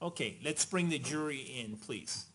Okay, let's bring the jury in, please.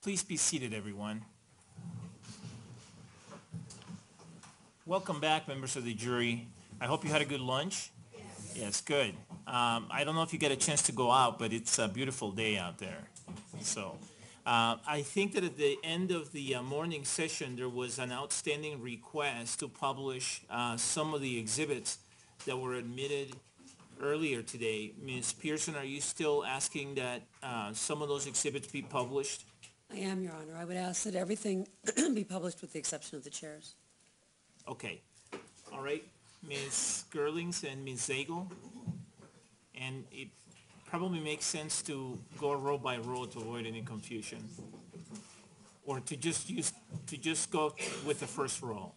Please be seated, everyone. Welcome back, members of the jury. I hope you had a good lunch. Yes, good. I don't know if you get a chance to go out, but it's a beautiful day out there. So I think that at the end of the morning session, there was an outstanding request to publish some of the exhibits that were admitted earlier today. Ms. Pearson, are you still asking that some of those exhibits be published? I am, Your Honor. I would ask that everything be published with the exception of the chairs. Okay. All right. Ms. Gerlings and Ms. Zagel. And it probably makes sense to go row by row to avoid any confusion. Or to just go with the first row.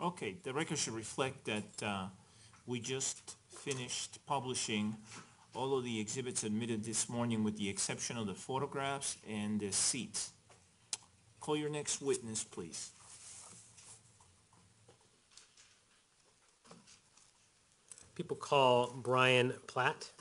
Okay, the record should reflect that we just finished publishing all of the exhibits admitted this morning with the exception of the photographs and the seats. Call your next witness, please. People call Brian Platt.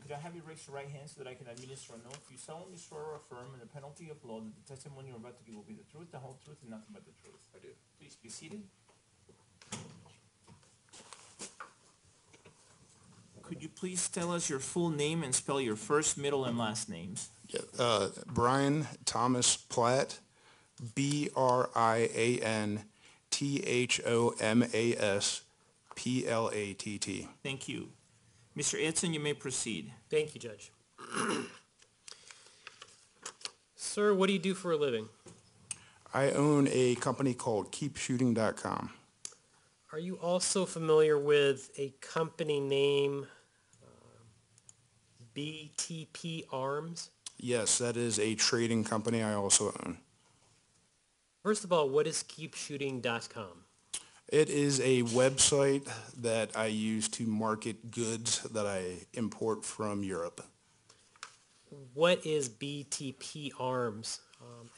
Could I have you raise your right hand so that I can administer an oath? You solemnly swear or affirm in the penalty of law that the testimony you're about to give will be the truth, the whole truth, and nothing but the truth. I do. Please be seated. Could you please tell us your full name and spell your first, middle, and last names? Yeah, Brian Thomas Platt, BrianThomasPlatt. Thank you. Mr. Edson, you may proceed. Thank you, Judge. Sir, what do you do for a living? I own a company called KeepShooting.com. Are you also familiar with a company name, BTP Arms? Yes, that is a trading company I also own. First of all, what is KeepShooting.com? It is a website that I use to market goods that I import from Europe. What is BTP Arms?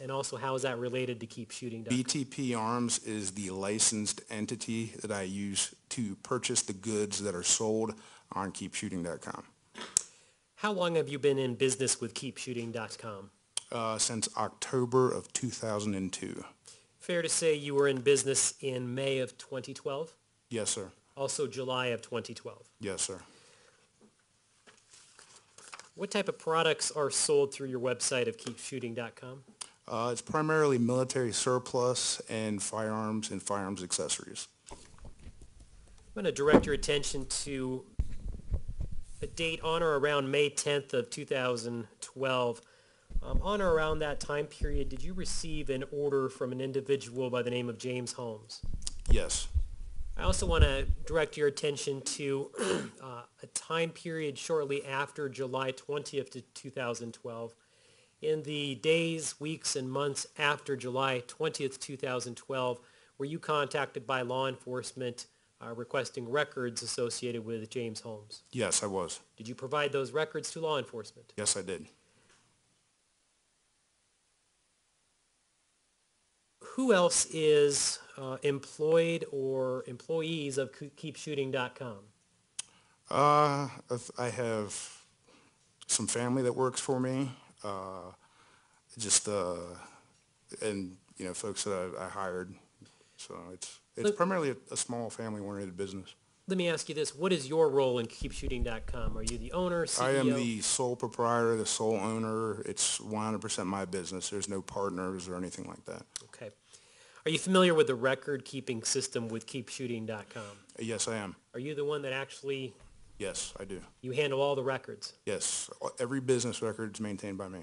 And also, how is that related to KeepShooting.com? BTP Arms is the licensed entity that I use to purchase the goods that are sold on KeepShooting.com. How long have you been in business with KeepShooting.com? Since October of 2002. Fair to say you were in business in May of 2012? Yes, sir. Also July of 2012. Yes, sir. What type of products are sold through your website of KeepShooting.com? It's primarily military surplus and firearms accessories. I'm going to direct your attention to a date on or around May 10th of 2012. On or around that time period, did you receive an order from an individual by the name of James Holmes? Yes. I also want to direct your attention to a time period shortly after July 20th of 2012. In the days, weeks, and months after July 20th, 2012, were you contacted by law enforcement requesting records associated with James Holmes? Yes, I was. Did you provide those records to law enforcement? Yes, I did. Who else is employed or employees of KeepShooting.com? I have some family that works for me, and folks that I hired. So it's primarily a small family-oriented business. Let me ask you this. What is your role in KeepShooting.com? Are you the owner, CEO? I am the sole proprietor, the sole owner. It's 100% my business. There's no partners or anything like that. Okay. Are you familiar with the record-keeping system with KeepShooting.com? Yes, I am. Are you the one that actually... Yes, I do. You handle all the records? Yes. Every business record is maintained by me.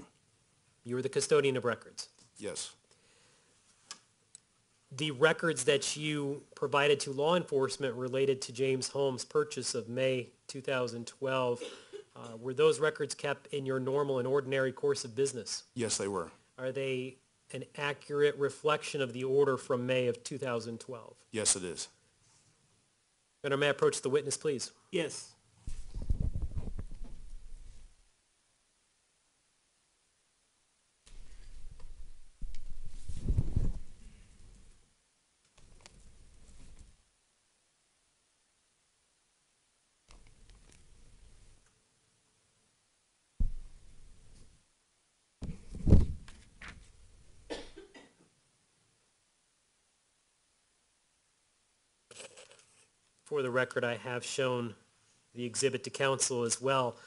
You're the custodian of records? Yes. The records that you provided to law enforcement related to James Holmes' purchase of May 2012, were those records kept in your normal and ordinary course of business? Yes, they were. Are they an accurate reflection of the order from May of 2012? Yes, it is. Your Honor, may I approach the witness, please? Yes. For the record, I have shown the exhibit to counsel as well.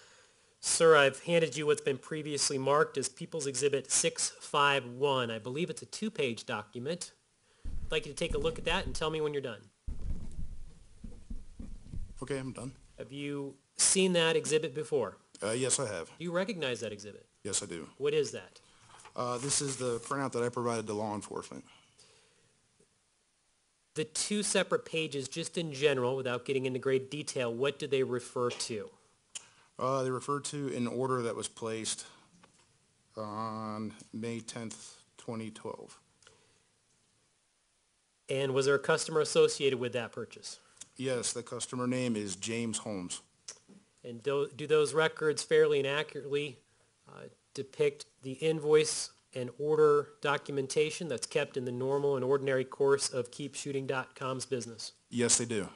Sir, I've handed you what's been previously marked as People's Exhibit 651. I believe it's a two-page document. I'd like you to take a look at that and tell me when you're done. Okay, I'm done. Have you seen that exhibit before? Yes, I have. Do you recognize that exhibit? Yes, I do. What is that? This is the printout that I provided to law enforcement. The two separate pages, just in general, without getting into great detail, what do they refer to? They refer to an order that was placed on May 10th, 2012. And was there a customer associated with that purchase? Yes, the customer name is James Holmes. And do those records fairly and accurately depict the invoice and order documentation that's kept in the normal and ordinary course of KeepShooting.com's business? Yes, they do.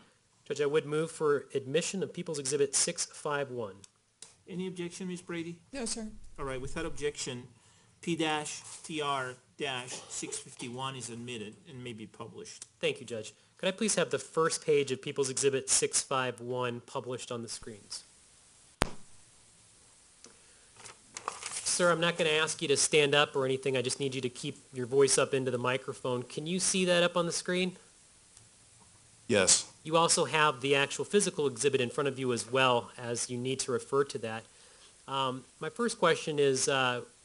Judge, I would move for admission of People's Exhibit 651. Any objection, Ms. Brady? No, sir. All right, without objection, P-TR-651 is admitted and may be published. Thank you, Judge. Could I please have the first page of People's Exhibit 651 published on the screens? Sir, I'm not going to ask you to stand up or anything. I just need you to keep your voice up into the microphone. Can you see that up on the screen? Yes. You also have the actual physical exhibit in front of you as well, as you need to refer to that. My first question is,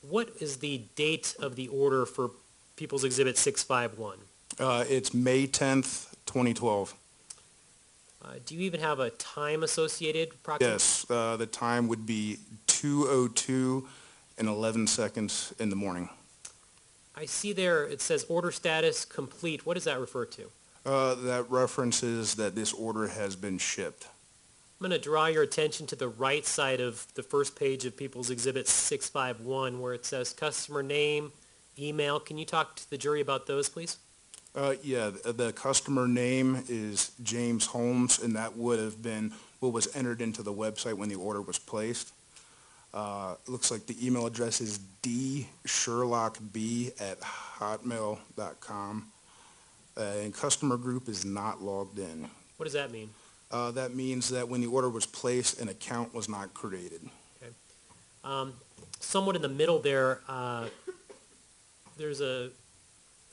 what is the date of the order for People's Exhibit 651? It's May 10th, 2012. Do you even have a time associated? Approximately? Yes, the time would be 2:02 and 11 seconds in the morning. I see there it says order status complete. What does that refer to? That references that this order has been shipped. I'm going to draw your attention to the right side of the first page of People's Exhibit 651 where it says customer name, email. Can you talk to the jury about those, please? Yeah, the customer name is James Holmes, and that would have been what was entered into the website when the order was placed. Looks like the email address is dsherlockb@hotmail.com. And customer group is not logged in. What does that mean? That means that when the order was placed, an account was not created. Okay. Somewhat in the middle there, there's a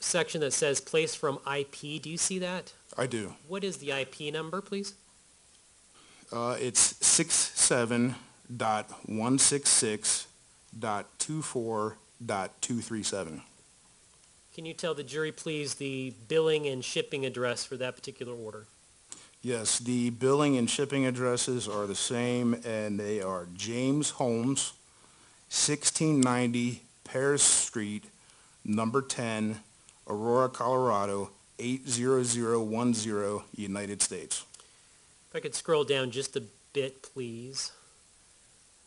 section that says place from IP. Do you see that? I do. What is the IP number, please? It's 67.166.24.237. Can you tell the jury, please, the billing and shipping address for that particular order? Yes, the billing and shipping addresses are the same, and they are James Holmes, 1690 Paris Street, number 10, Aurora, Colorado, 80010, United States. If I could scroll down just a bit, please.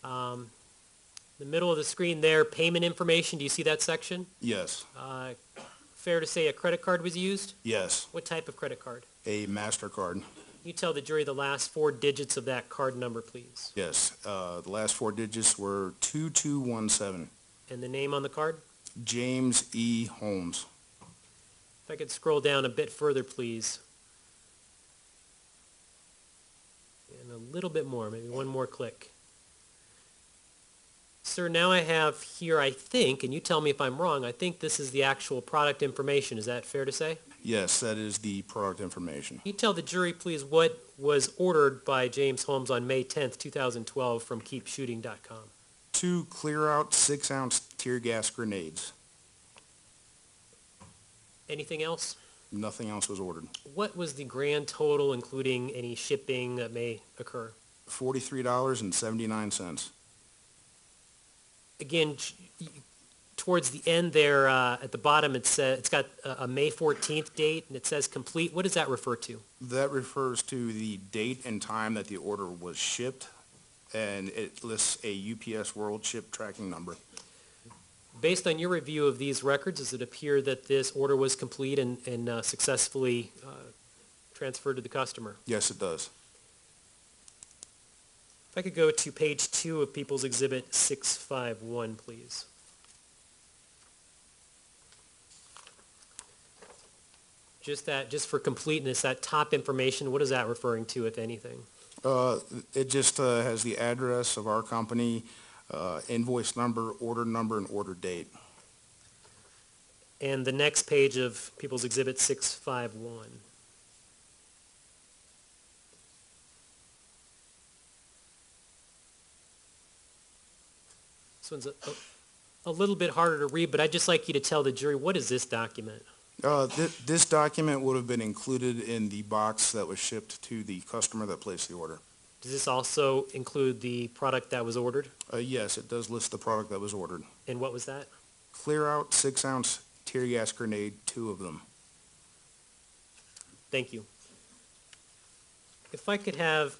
The middle of the screen there, payment information. Do you see that section? Yes. Fair to say a credit card was used? Yes, What type of credit card? a MasterCard. You tell the jury the last four digits of that card number, please. Yes, the last four digits were 2217. And the name on the card? James E. Holmes. If I could scroll down a bit further, please. And a little bit more, maybe one more click. Sir, now I have here, I think, and you tell me if I'm wrong, I think this is the actual product information. Is that fair to say? Yes, that is the product information. Can you tell the jury, please, what was ordered by James Holmes on May 10th, 2012 from KeepShooting.com? 2 clear-out 6-ounce tear gas grenades. Anything else? Nothing else was ordered. What was the grand total, including any shipping that may occur? $43.79. Again, towards the end there, at the bottom, it's got a May 14th date, and it says complete. What does that refer to? That refers to the date and time that the order was shipped, and it lists a UPS World Ship Tracking number. Based on your review of these records, does it appear that this order was complete and successfully transferred to the customer? Yes, it does. If I could go to page 2 of People's Exhibit 651, please. Just for completeness, that top information, what is that referring to, if anything? It just has the address of our company, invoice number, and order date. And the next page of People's Exhibit 651. This one's a little bit harder to read, but I'd just like you to tell the jury, what is this document? This document would have been included in the box that was shipped to the customer that placed the order. Does this also include the product that was ordered? Yes, it does list the product that was ordered. And what was that? Clear out 6-ounce tear gas grenade, 2 of them. Thank you. If I could have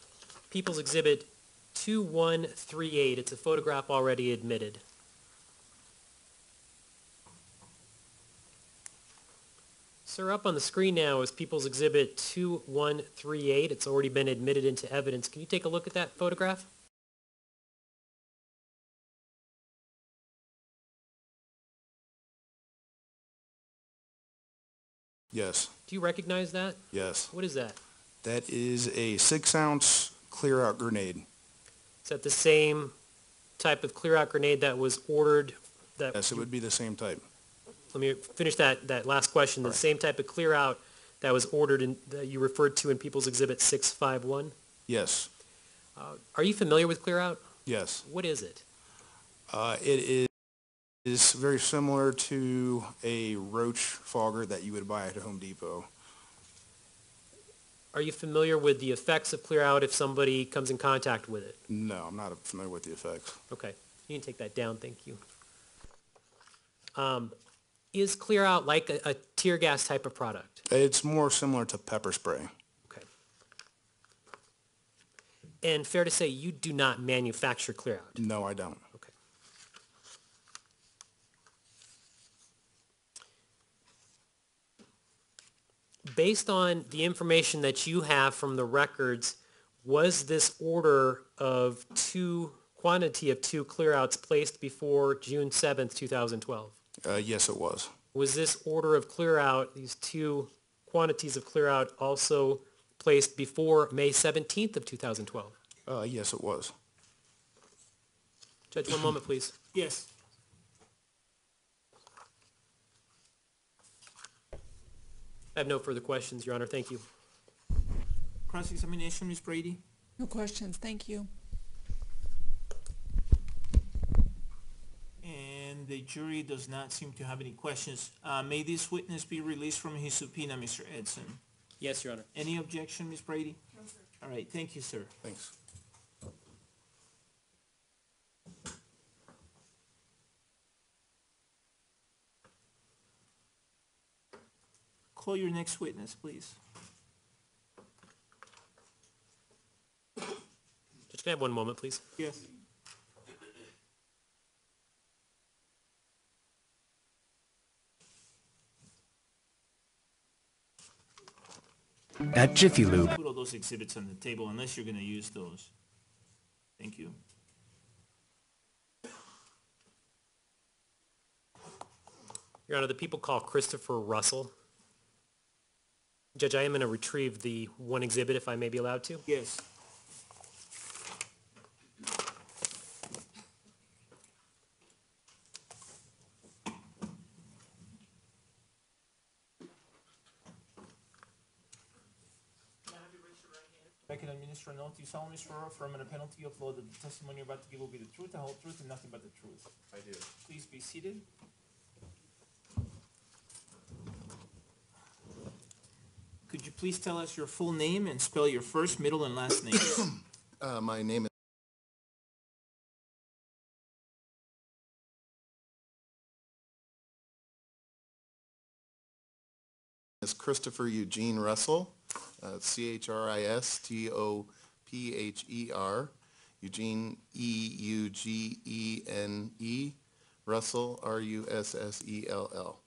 People's Exhibit 2138, it's a photograph already admitted. Sir, up on the screen now is People's Exhibit 2138. It's already been admitted into evidence. Can you take a look at that photograph? Yes, Do you recognize that? yes. What is that? That is a 6-ounce clear out grenade. Is that the same type of clear-out grenade that was ordered? Yes, it would be the same type. Let me finish that last question. The Right. same type of clear-out that was ordered and that you referred to in People's Exhibit 651? Yes, Are you familiar with clear-out? yes. What is it? It is very similar to a roach fogger that you would buy at Home Depot. Are you familiar with the effects of clear-out if somebody comes in contact with it? No, I'm not familiar with the effects. Okay, you can take that down, thank you. Is clear-out like a tear gas type of product? It's more similar to pepper spray. Okay. And fair to say you do not manufacture clear-out? No, I don't. Okay. Based on the information that you have from the records, was this order of quantity of 2 clear-outs placed before June 7th, 2012? Yes, it was. Was this order of clear-out, these 2 quantities of clear-out, also placed before May 17th of 2012? Yes, it was. Judge, one moment, please. Yes. I have no further questions, Your Honor. Thank you. Cross-examination, Ms. Brady? No questions, thank you. And the jury does not seem to have any questions. May this witness be released from his subpoena, Mr. Edson? Yes, Your Honor. Any objection, Ms. Brady? No, sir. All right, thank you, sir. Thanks. Call your next witness, please. Judge, can I have one moment, please? Yes. At Jiffy Lube, Put all those exhibits on the table unless you're going to use those. Thank you. Your Honor, the people call Christopher Russell. Judge, I am going to retrieve the one exhibit if I may be allowed to. Yes. I can administer an oath. You solemnly swear or affirm under penalty of law that the testimony you're about to give will be the truth, the whole truth, and nothing but the truth. I do. Please be seated. Could you please tell us your full name and spell your first, middle, and last name? My name is Christopher Eugene Russell, Christopher, Eugene, Eugene, Russell, Russell.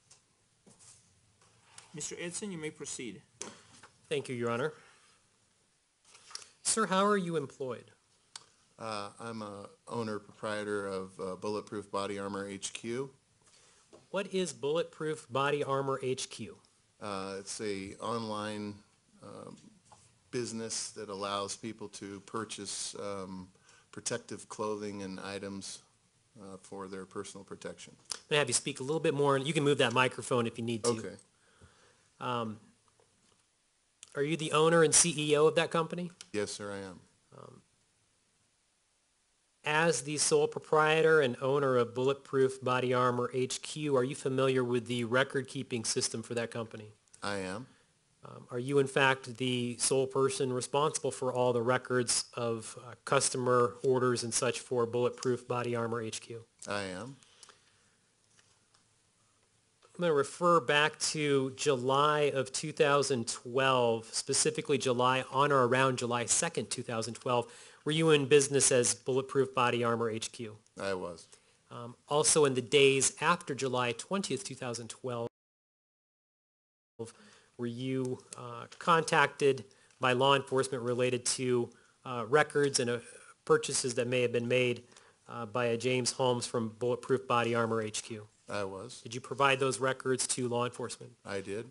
Mr. Edson, you may proceed. Thank you, Your Honor. Sir, how are you employed? I'm a owner proprietor of Bulletproof Body Armor HQ. What is Bulletproof Body Armor HQ? It's a online business that allows people to purchase protective clothing and items for their personal protection. I'm going to have you speak a little bit more, and you can move that microphone if you need to. Okay. Are you the owner and CEO of that company? Yes, sir, I am. As the sole proprietor and owner of Bulletproof Body Armor HQ, are you familiar with the record-keeping system for that company? I am. Are you in fact the sole person responsible for all the records of customer orders and such for Bulletproof Body Armor HQ? I am. I'm going to refer back to July of 2012, specifically July, on or around July 2nd, 2012. Were you in business as Bulletproof Body Armor HQ? I was. Also in the days after July 20th, 2012, were you contacted by law enforcement related to records and purchases that may have been made by a James Holmes from Bulletproof Body Armor HQ? I was. Did you provide those records to law enforcement? I did.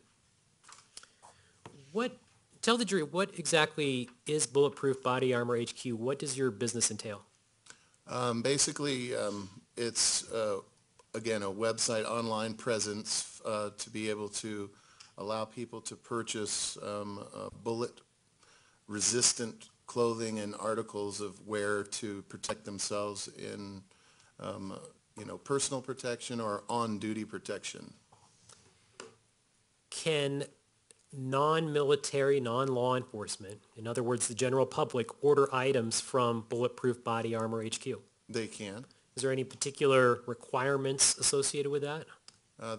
Tell the jury, what exactly is Bulletproof Body Armor HQ? What does your business entail? Basically, it's, again, a website online presence to be able to allow people to purchase bullet-resistant clothing and articles of wear to protect themselves in, personal protection or on-duty protection. Can non-military, non-law enforcement, in other words, the general public, order items from Bulletproof Body Armor HQ? They can. Is there any particular requirements associated with that?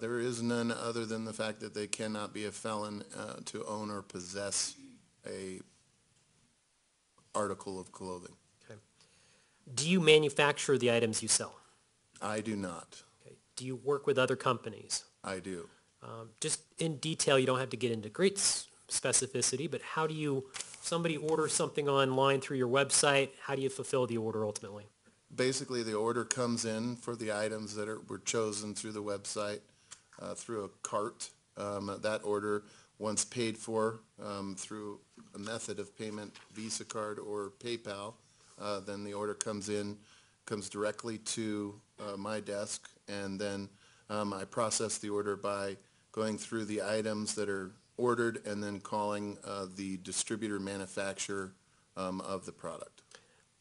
There is none other than the fact that they cannot be a felon to own or possess a article of clothing. Okay. Do you manufacture the items you sell? I do not. Okay. Do you work with other companies? I do. Just in detail, you don't have to get into great specificity, but how do somebody orders something online through your website, how do you fulfill the order ultimately? Basically, the order comes in for the items that were chosen through the website, through a cart. That order, once paid for through a method of payment, Visa card or PayPal, then the order comes directly to my desk, and then I process the order by going through the items that are ordered and then calling the distributor manufacturer of the product.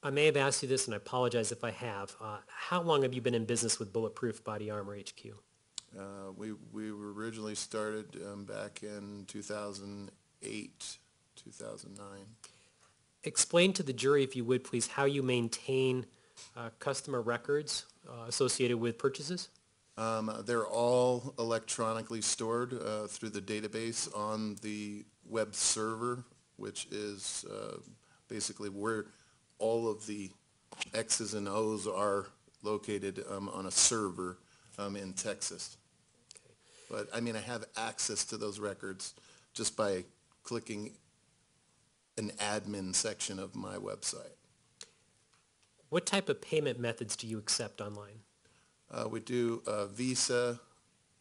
I may have asked you this, and I apologize if I have. How long have you been in business with Bulletproof Body Armor HQ? We were originally started back in 2008, 2009. Explain to the jury, if you would please, how you maintain customer records associated with purchases? They're all electronically stored through the database on the web server, which is basically where all of the X's and O's are located on a server in Texas. But I mean, I have access to those records just by clicking an admin section of my website. What type of payment methods do you accept online? We do Visa,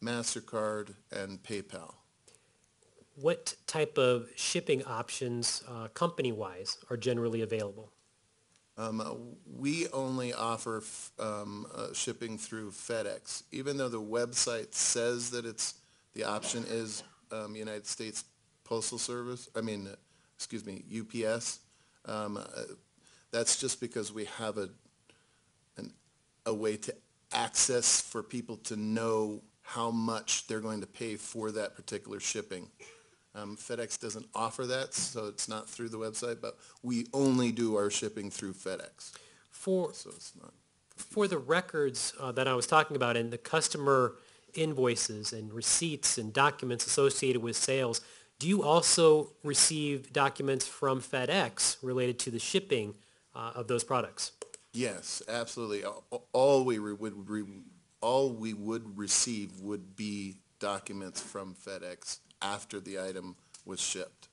MasterCard, and PayPal. What type of shipping options, company-wise, are generally available? We only offer shipping through FedEx. Even though the website says that the option is United States Postal Service, UPS, that's just because we have a way to access for people to know how much they're going to pay for that particular shipping. FedEx doesn't offer that, so it's not through the website, but we only do our shipping through FedEx. So it's not. For the records that I was talking about and the customer invoices and receipts and documents associated with sales, do you also receive documents from FedEx related to the shipping of those products? Yes, absolutely. All we would receive would be documents from FedEx after the item was shipped.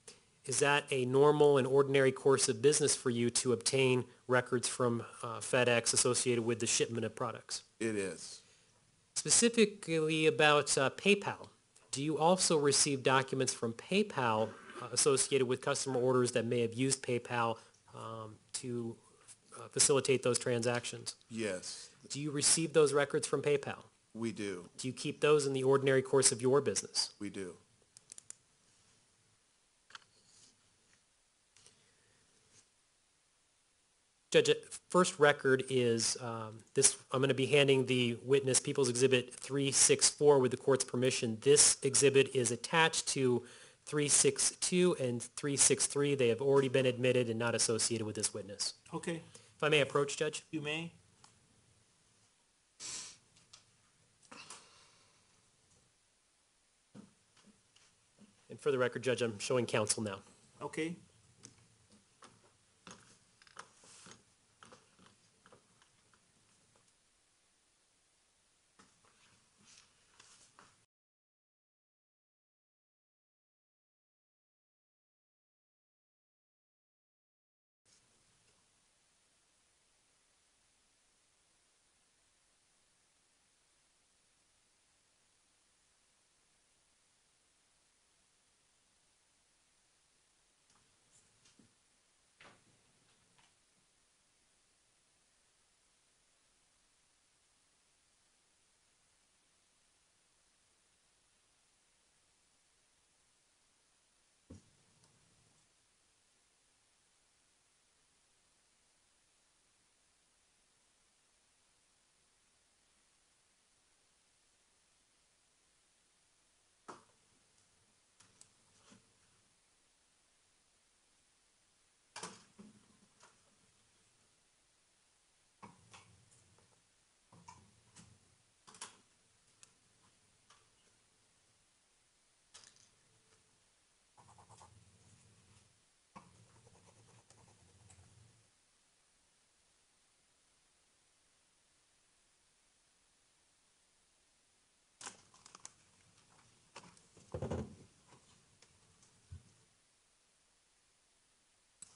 Is that a normal and ordinary course of business for you to obtain records from FedEx associated with the shipment of products? It is. Specifically about PayPal, do you also receive documents from PayPal associated with customer orders that may have used PayPal to facilitate those transactions? Yes. Do you receive those records from PayPal? We do. Do you keep those in the ordinary course of your business? We do. Judge, first record is this. I'm going to be handing the witness People's Exhibit 364 with the court's permission. This exhibit is attached to 362 and 363. They have already been admitted and not associated with this witness. Okay, If I may approach, Judge. you may. And for the record, Judge, I'm showing counsel now. Okay.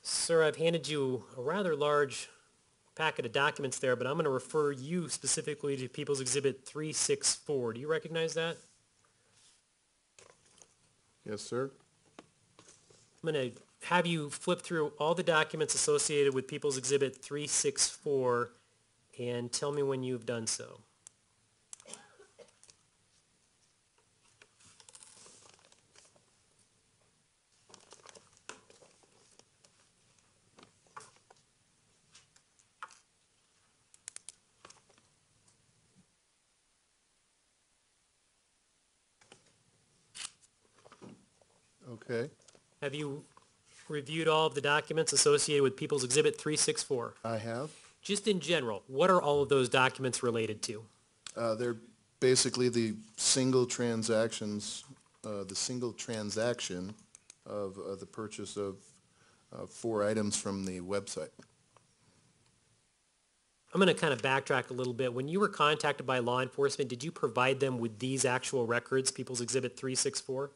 Sir, I've handed you a rather large packet of documents there, but I'm going to refer you specifically to People's Exhibit 364. Do you recognize that? Yes, sir. I'm going to have you flip through all the documents associated with People's Exhibit 364 and tell me when you've done so. Okay, Have you reviewed all of the documents associated with People's Exhibit 364? I have. Just in general, what are all of those documents related to? They're basically the single transactions, the single transaction of the purchase of 4 items from the website. I'm going to kind of backtrack a little bit. When you were contacted by law enforcement, did you provide them with these actual records, People's Exhibit 364?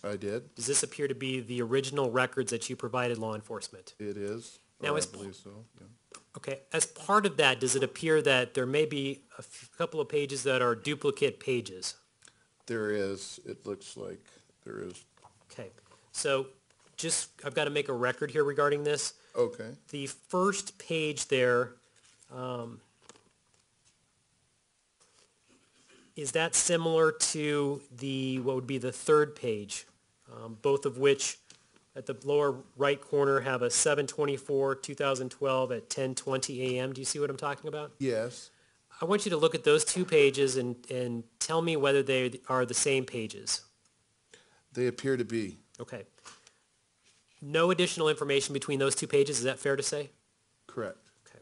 I did. Does this appear to be the original records that you provided law enforcement? It is. Now, I as- believe so, yeah. Okay, as part of that, does it appear that there may be a couple of pages that are duplicate pages? There is, it looks like there is. Okay, so just, I've got to make a record here regarding this. Okay, The first page there, is that similar to the, what would be the third page? Both of which at the lower right corner have a 7/24/2012 at 10:20 a.m. Do you see what I'm talking about? yes, I want you to look at those two pages and tell me whether they are the same pages. they appear to be. Okay. No additional information between those two pages, is that fair to say? Correct. Okay.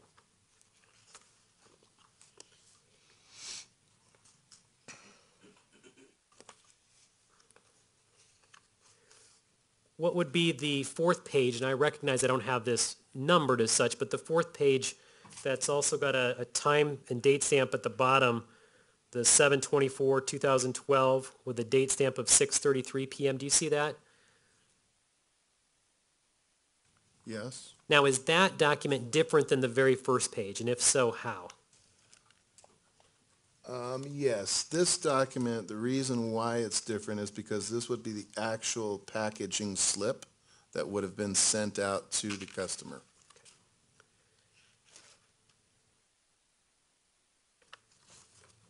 What would be the fourth page, and I recognize I don't have this numbered as such, but the fourth page that's also got a time and date stamp at the bottom, the 7/24/2012 with a date stamp of 6:33 p.m. Do you see that? Yes, Now, is that document different than the very first page, and if so, how? yes, this document, the reason why it's different is because this would be the actual packaging slip that would have been sent out to the customer.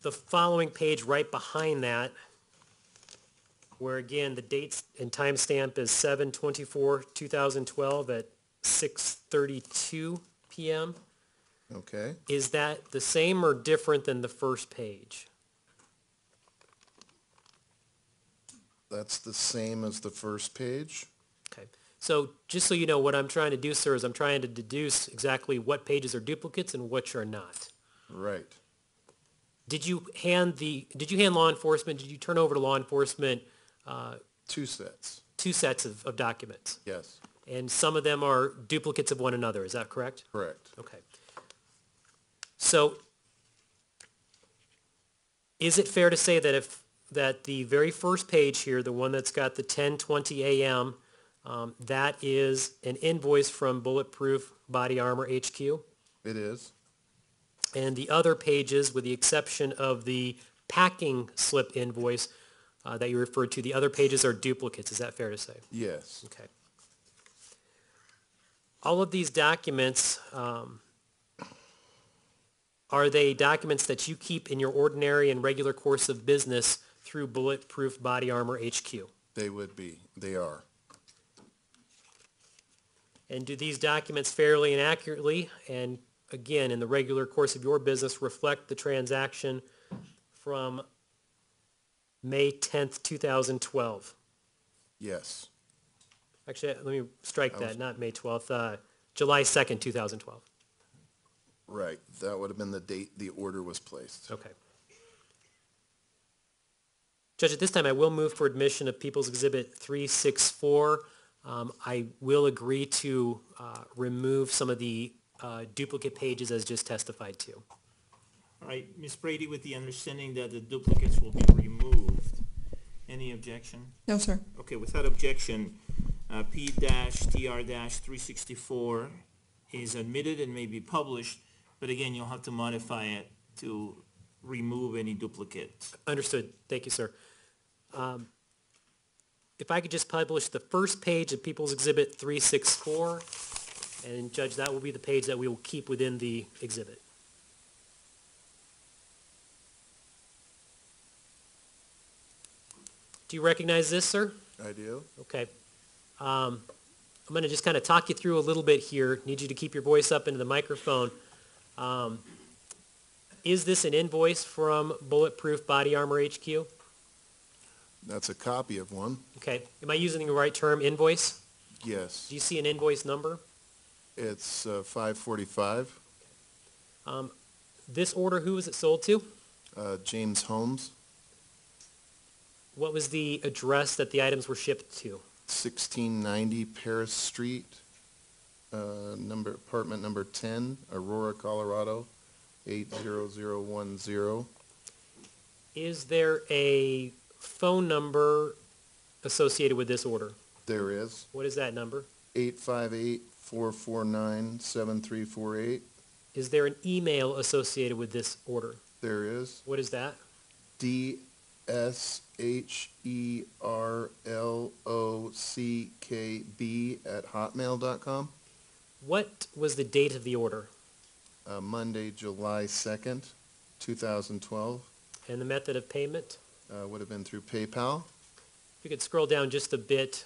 The following page right behind that, where again, the date and timestamp is 7/24/2012 at 6:32 p.m. Okay, Is that the same or different than the first page? that's the same as the first page. Okay. So just so you know, what I'm trying to do, sir, is I'm trying to deduce exactly what pages are duplicates and which are not. Right. Did you hand law enforcement, did you turn over to law enforcement 2 sets. 2 sets of documents? Yes, And some of them are duplicates of one another, is that correct? correct. Okay. So is it fair to say that the very first page here, the one that's got the 10:20 a.m., that is an invoice from Bulletproof Body Armor HQ? It is. And the other pages, with the exception of the packing slip invoice that you referred to, the other pages are duplicates. Is that fair to say? Yes. Okay. All of these documents, are they documents that you keep in your ordinary and regular course of business through Bulletproof Body Armor HQ? They would be. They are. And do these documents fairly and accurately, and again, in the regular course of your business, reflect the transaction from May 10th, 2012? Yes. Actually, let me strike that, not May 12th, July 2nd, 2012. Right. That would have been the date the order was placed. Okay. Judge, at this time, I will move for admission of People's Exhibit 364. I will agree to remove some of the duplicate pages as just testified to. All right, Ms. Brady, with the understanding that the duplicates will be removed. Any objection? No, sir. Okay, without objection, P-TR-364 is admitted and may be published, but again, you'll have to modify it to remove any duplicates. Understood. Thank you, sir. If I could just publish the first page of People's Exhibit 364, and Judge, that will be the page that we will keep within the exhibit. Do you recognize this, sir? I do. Okay. I'm going to just kind of talk you through a little bit here. Need you to keep your voice up into the microphone. Is this an invoice from Bulletproof Body Armor HQ? That's a copy of one. Okay. Am I using the right term, invoice? Yes. Do you see an invoice number? It's 545. This order, who was it sold to? James Holmes, What was the address that the items were shipped to? 1690 Paris Street, apartment number 10, Aurora, Colorado, 80010. Is there a phone number associated with this order? There is. What is that number? 858-449-7348. Is there an email associated with this order? There is. What is that? DSHERLOCKB@hotmail.com. What was the date of the order? Monday, July 2nd, 2012. And the method of payment? Would have been through PayPal. If you could scroll down just a bit.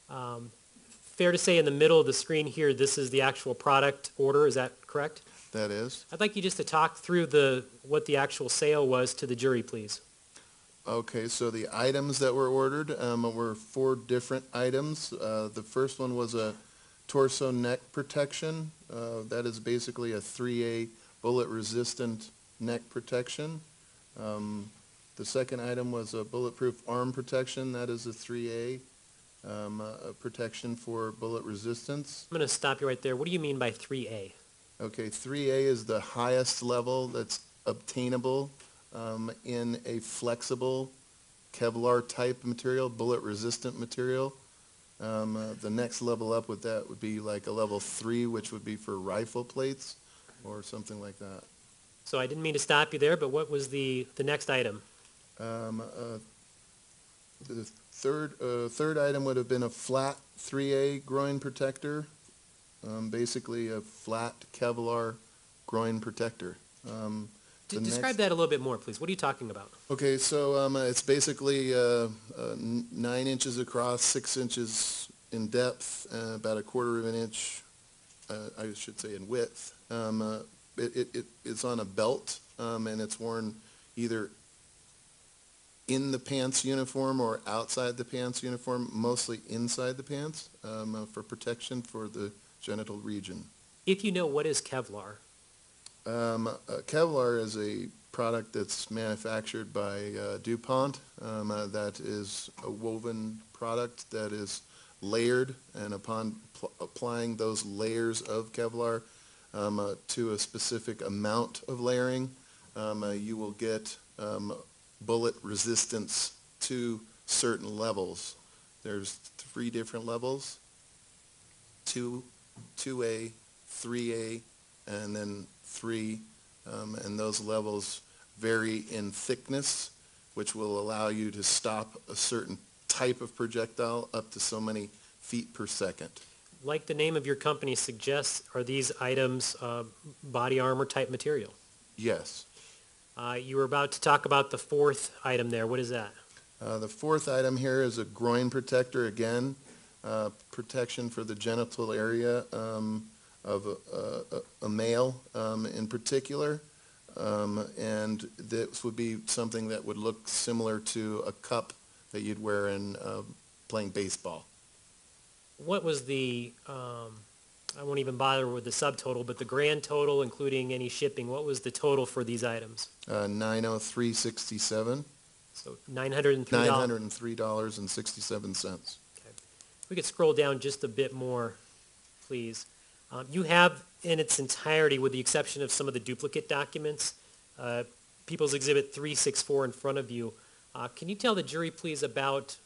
Fair to say in the middle of the screen here, this is the actual product order, is that correct? That is. I'd like you just to talk through what the actual sale was to the jury, please. Okay, so the items that were ordered were 4 different items. The first one was a torso neck protection. That is basically a 3A bullet-resistant neck protection. The second item was a bulletproof arm protection. That is a 3A protection for bullet resistance. I'm going to stop you right there. What do you mean by 3A? Okay, 3A is the highest level that's obtainable in a flexible Kevlar type material, bullet resistant material. The next level up with that would be like a level 3, which would be for rifle plates or something like that. So I didn't mean to stop you there, but what was the next item? The third item would have been a flat 3A groin protector, basically a flat Kevlar groin protector. Describe that a little bit more, please. What are you talking about? Okay, so it's basically 9 inches across, 6 inches in depth, about 1/4 of an inch, I should say in width, it's on a belt, and it's worn either in the pants uniform or outside the pants uniform, mostly inside the pants, for protection for the genital region. If you know, what is Kevlar? Kevlar is a product that's manufactured by DuPont. That is a woven product that is layered, and upon applying those layers of Kevlar to a specific amount of layering, you will get bullet resistance to certain levels. There's 3 different levels: 2A, 3A, and then 3, and those levels vary in thickness, which will allow you to stop a certain type of projectile up to so many feet per second. Like the name of your company suggests, are these items body armor type material? Yes. You were about to talk about the 4th item there. What is that? The 4th item here is a groin protector, again, protection for the genital area of a male in particular, and this would be something that would look similar to a cup that you'd wear in playing baseball. What was the, I won't even bother with the subtotal, but the grand total, including any shipping, what was the total for these items? $903.67. So $903. $903.67. We could scroll down just a bit more, please. You have in its entirety, with the exception of some of the duplicate documents, People's Exhibit 364 in front of you. Can you tell the jury, please, about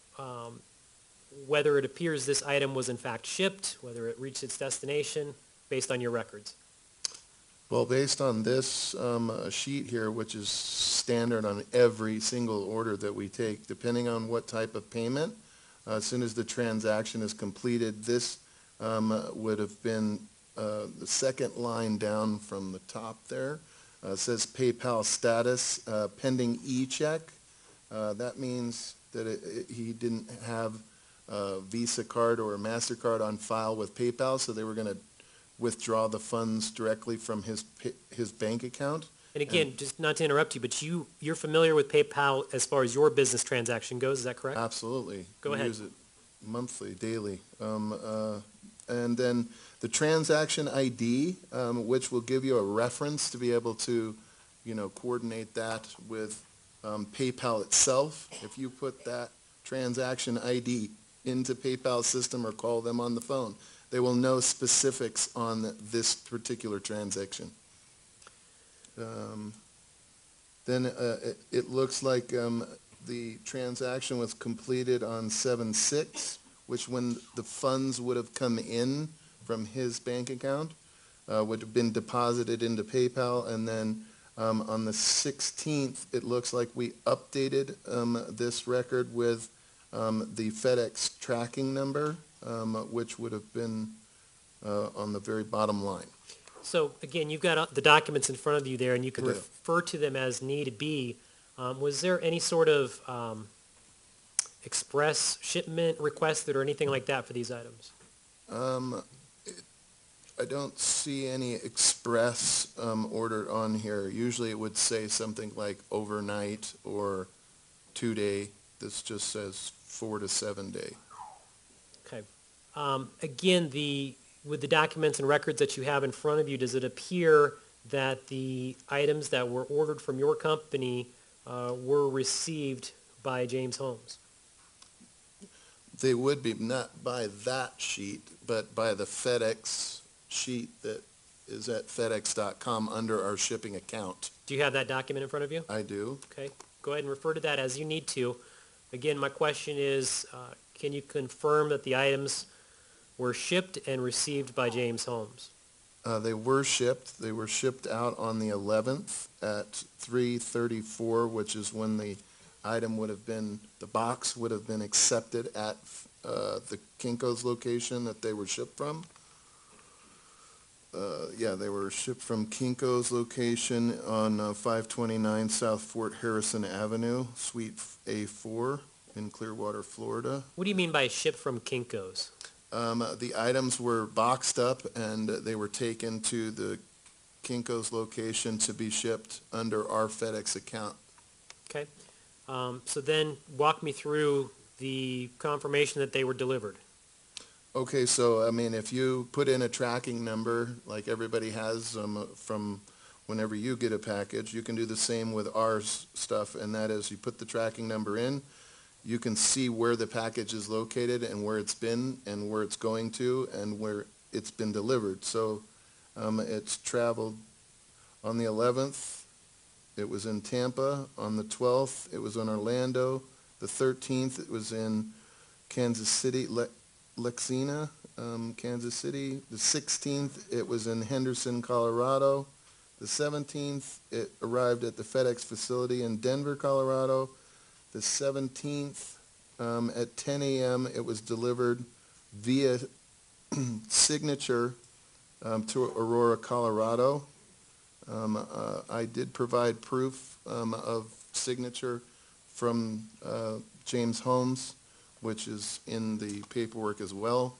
whether it appears this item was in fact shipped, whether it reached its destination, based on your records? Well, based on this sheet here, which is standard on every single order that we take, depending on what type of payment, as soon as the transaction is completed, this would have been the second line down from the top there. It says PayPal status pending e-check. That means that he didn't have a Visa card or a MasterCard on file with PayPal, so they were going to withdraw the funds directly from his bank account. And again, just not to interrupt you, but you're familiar with PayPal as far as your business transaction goes, is that correct? Absolutely. Go ahead. We use it monthly, daily. And then the transaction ID, which will give you a reference to be able to, coordinate that with PayPal itself. If you put that transaction ID into PayPal's system or call them on the phone, they will know specifics on this particular transaction. Then it looks like the transaction was completed on 7/6, which when the funds would have come in from his bank account, would have been deposited into PayPal, and then on the 16th, it looks like we updated this record with the FedEx tracking number, which would have been on the very bottom line. So again, you've got the documents in front of you there, and you can I do. refer to them as need be. Was there any sort of express shipment requested or anything like that for these items? I don't see any express order on here. Usually it would say something like overnight or 2-day. This just says 4 to 7 day. Okay. Again, with the documents and records that you have in front of you, does it appear that the items that were ordered from your company were received by James Holmes? They would be not by that sheet, but by the FedEx sheet that is at FedEx.com under our shipping account. Do you have that document in front of you? I do. Okay. Go ahead and refer to that as you need to. Again, my question is, can you confirm that the items were shipped and received by James Holmes? They were shipped. They were shipped out on the 11th at 3:34, which is when the item would have been, the box would have been accepted at the Kinko's location that they were shipped from. Yeah, they were shipped from Kinko's location on 529 South Fort Harrison Avenue, Suite A4 in Clearwater, Florida. What do you mean by shipped from Kinko's? The items were boxed up and they were taken to the Kinko's location to be shipped under our FedEx account. Okay. So then walk me through the confirmation that they were delivered. Okay, so, I mean, if you put in a tracking number, like everybody has from whenever you get a package, you can do the same with our stuff, and that is you put the tracking number in, you can see where the package is located and where it's been and where it's going to and where it's been delivered. So it's traveled on the 11th, it was in Tampa. On the 12th, it was in Orlando. The 13th, it was in Kansas City, Lexina, Kansas City. The 16th, it was in Henderson, Colorado. The 17th, it arrived at the FedEx facility in Denver, Colorado. The 17th, at 10 a.m., it was delivered via signature to Aurora, Colorado. I did provide proof of signature from James Holmes, which is in the paperwork as well.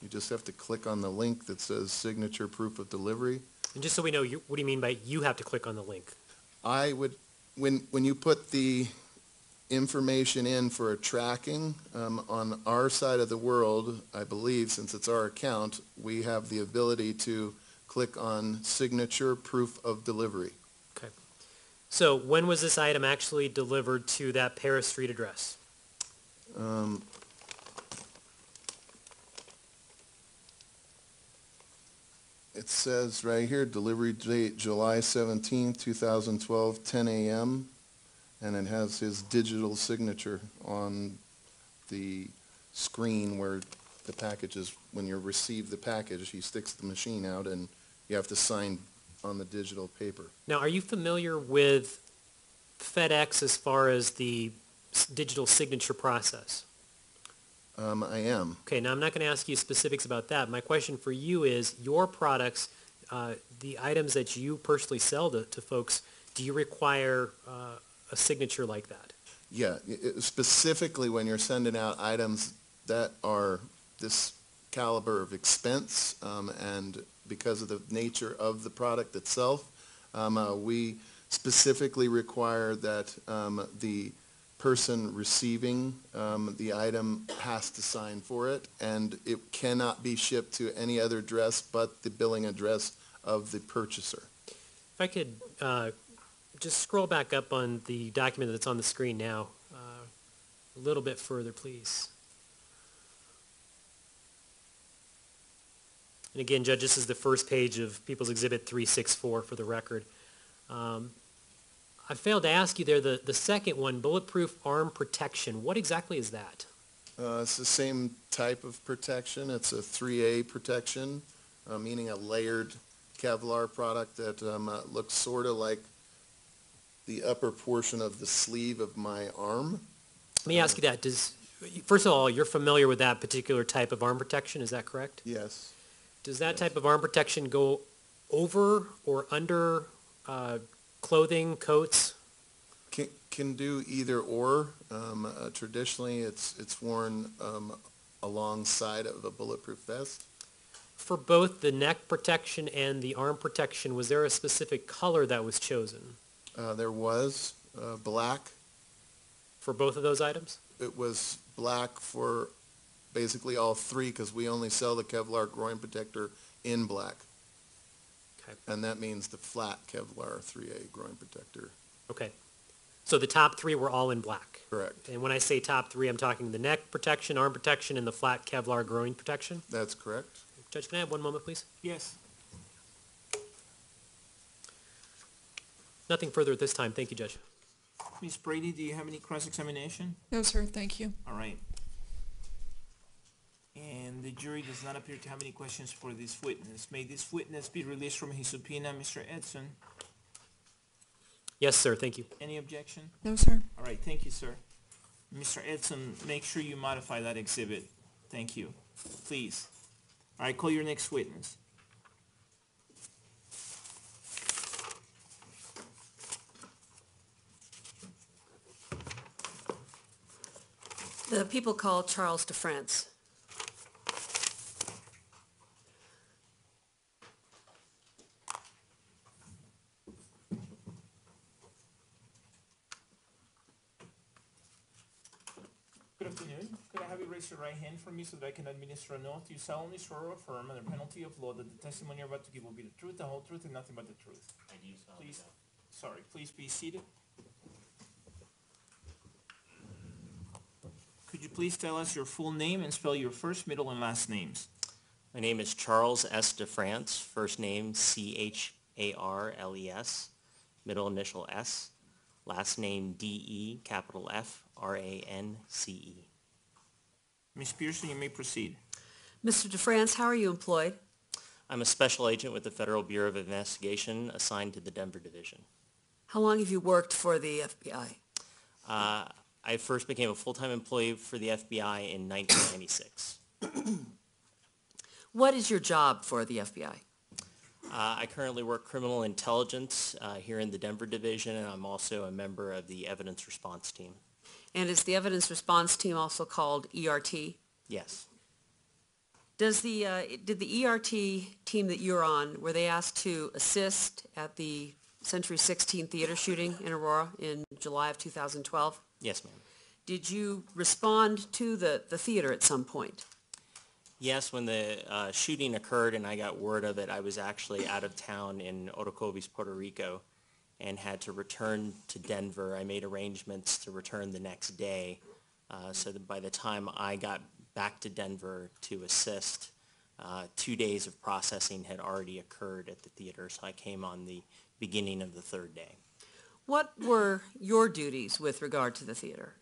You just have to click on the link that says signature proof of delivery. And just so we know, what do you mean by you have to click on the link? I would, when you put the information in for a tracking on our side of the world, I believe, since it's our account, we have the ability to click on signature proof of delivery. Okay. So when was this item actually delivered to that Paris Street address? It says right here, delivery date July 17th, 2012, 10 a.m., and it has his digital signature on the screen where the package is, when you receive the package, he sticks the machine out and you have to sign on the digital paper. Now, are you familiar with FedEx as far as the digital signature process? I am. Okay, now I'm not going to ask you specifics about that. My question for you is, your products, the items that you personally sell to folks, do you require a signature like that? Yeah, specifically when you're sending out items that are this caliber of expense, and because of the nature of the product itself, we specifically require that the person receiving the item has to sign for it, and it cannot be shipped to any other address but the billing address of the purchaser. If I could just scroll back up on the document that's on the screen now, a little bit further, please. And again, Judge, this is the first page of People's Exhibit 364 for the record. I failed to ask you there, the second one, bulletproof arm protection. What exactly is that? It's the same type of protection. It's a 3A protection, meaning a layered Kevlar product that looks sort of like the upper portion of the sleeve of my arm. Let me ask you that. First of all, you're familiar with that particular type of arm protection, is that correct? Yes. Does that type of arm protection go over or under clothing, coats? Can do either or. Traditionally, it's worn alongside of a bulletproof vest. For both the neck protection and the arm protection, was there a specific color that was chosen? There was black. For both of those items? It was black for basically all three because we only sell the Kevlar groin protector in black. Okay. And that means the flat Kevlar 3A groin protector. Okay. So the top three were all in black? Correct. And when I say top three, I'm talking the neck protection, arm protection, and the flat Kevlar groin protection? That's correct. Judge, can I have one moment, please? Yes. Nothing further at this time. Thank you, Judge. Ms. Brady, do you have any cross-examination? No, sir, thank you. All right. And the jury does not appear to have any questions for this witness. May this witness be released from his subpoena, Mr. Edson? Yes, sir. Thank you. Any objection? No, sir. All right, thank you, sir. Mr. Edson, make sure you modify that exhibit. Thank you. Please. All right, call your next witness. The people call Charles DeFrance. Good afternoon. Could I have you raise your right hand for me so that I can administer an oath? You solemnly swear or affirm under penalty of law that the testimony you're about to give will be the truth, the whole truth, and nothing but the truth. I do solemnly Please, sorry, please be seated. Could you please tell us your full name and spell your first, middle, and last names? My name is Charles S. DeFrance, first name Charles, middle initial S, last name D-E, capital F-R-A-N-C-E. Ms. Pearson, you may proceed. Mr. DeFrance, how are you employed? I'm a special agent with the Federal Bureau of Investigation assigned to the Denver Division. How long have you worked for the FBI? I first became a full-time employee for the FBI in 1996. What is your job for the FBI? I currently work criminal intelligence here in the Denver Division, and I'm also a member of the evidence response team. And is the evidence response team also called ERT? Yes. Did the ERT team that you're on, were they asked to assist at the Century 16 theater shooting in Aurora in July of 2012? Yes, ma'am. Did you respond to the theater at some point? Yes, when the shooting occurred and I got word of it, I was actually out of town in Orocovis, Puerto Rico, and had to return to Denver. I made arrangements to return the next day, so that by the time I got back to Denver to assist, 2 days of processing had already occurred at the theater, so I came on the beginning of the third day. What were your duties with regard to the theater?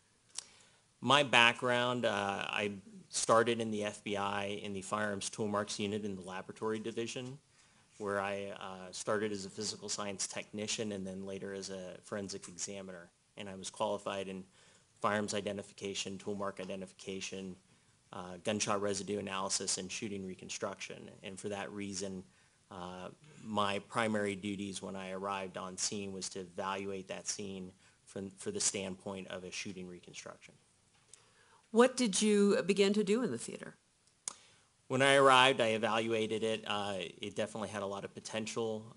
My background, I started in the FBI in the Firearms Tool Marks Unit in the Laboratory Division, where I started as a physical science technician and then later as a forensic examiner. And I was qualified in firearms identification, tool mark identification, gunshot residue analysis, and shooting reconstruction. And for that reason, my primary duties when I arrived on scene was to evaluate that scene for the standpoint of a shooting reconstruction. What did you begin to do in the theater? When I arrived, I evaluated it. It definitely had a lot of potential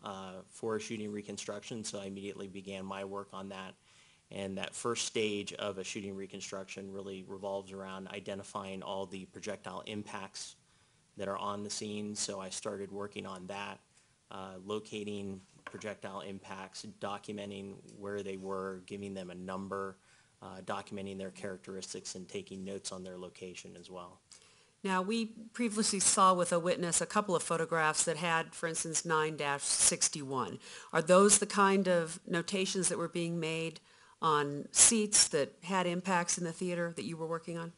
for a shooting reconstruction, so I immediately began my work on that. And that first stage of a shooting reconstruction really revolves around identifying all the projectile impacts that are on the scene. So I started working on that, locating projectile impacts, documenting where they were, giving them a number, documenting their characteristics, and taking notes on their location as well. Now, we previously saw with a witness a couple of photographs that had, for instance, 9-61. Are those the kind of notations that were being made on seats that had impacts in the theater that you were working on?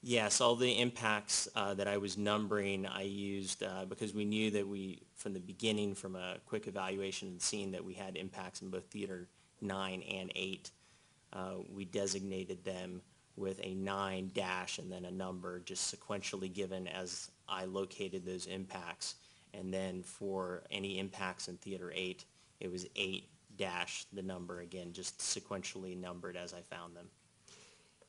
Yes, all the impacts that I was numbering, I used because we knew that from the beginning, from a quick evaluation of the scene, that we had impacts in both theater 9 and 8. We designated them with a 9 dash and then a number, just sequentially given as I located those impacts. And then for any impacts in theater 8, it was 8 dash the number, again, just sequentially numbered as I found them.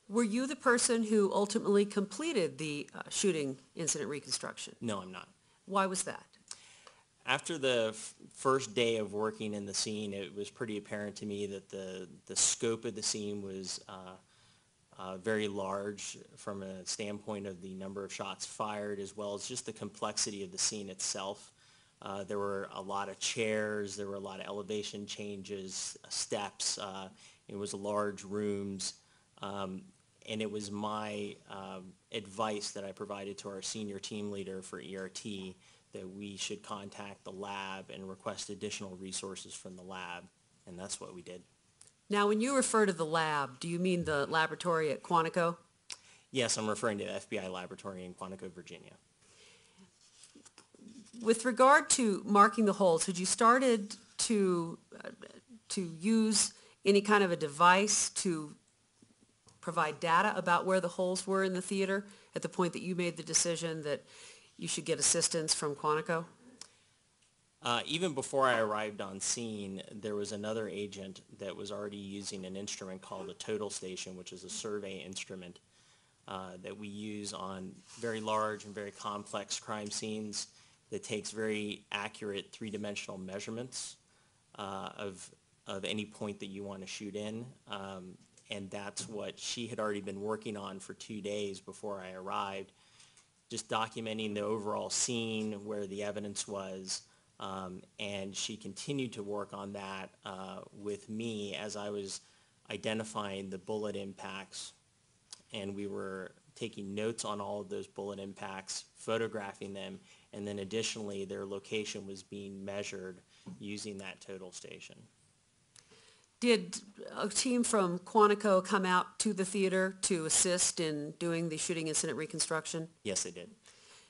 Were you the person who ultimately completed the shooting incident reconstruction? No, I'm not. Why was that? After the first day of working in the scene, it was pretty apparent to me that the scope of the scene was very large from a standpoint of the number of shots fired, as well as just the complexity of the scene itself. There were a lot of chairs, there were a lot of elevation changes, steps, it was large rooms, and it was my advice that I provided to our senior team leader for ERT that we should contact the lab and request additional resources from the lab, and that's what we did. Now, when you refer to the lab, do you mean the laboratory at Quantico? Yes, I'm referring to the FBI laboratory in Quantico, Virginia. With regard to marking the holes, had you started to use any kind of a device to provide data about where the holes were in the theater at the point that you made the decision that you should get assistance from Quantico? Even before I arrived on scene, there was another agent that was already using an instrument called a total station, which is a survey instrument that we use on very large and very complex crime scenes that takes very accurate three-dimensional measurements of any point that you want to shoot in. and that's what she had already been working on for 2 days before I arrived, just documenting the overall scene where the evidence was, and she continued to work on that with me as I was identifying the bullet impacts, and we were taking notes on all of those bullet impacts, photographing them, and then additionally their location was being measured using that total station. Did a team from Quantico come out to the theater to assist in doing the shooting incident reconstruction? Yes, they did.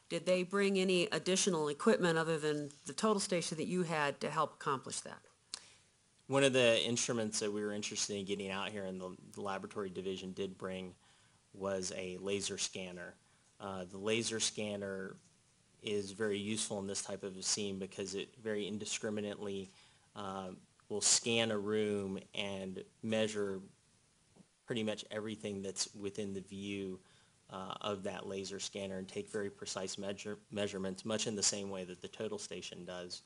Did they bring any additional equipment other than the total station that you had to help accomplish that? One of the instruments that we were interested in getting out here and the laboratory division did bring was a laser scanner. The laser scanner is very useful in this type of a scene because it very indiscriminately will scan a room and measure pretty much everything that's within the view of that laser scanner and take very precise measurements, much in the same way that the total station does.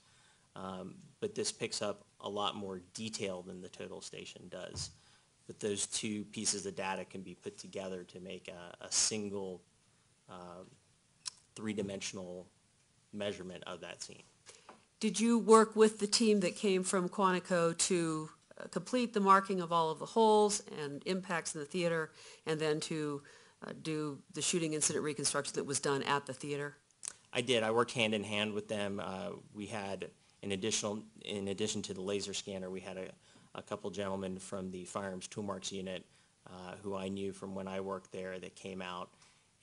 But this picks up a lot more detail than the total station does. But those two pieces of data can be put together to make a single three-dimensional measurement of that scene. Did you work with the team that came from Quantico to complete the marking of all of the holes and impacts in the theater, and then to do the shooting incident reconstruction that was done at the theater? I did. I worked hand in hand with them. We had, in addition to the laser scanner, we had a couple gentlemen from the Firearms Tool Marks unit who I knew from when I worked there that came out,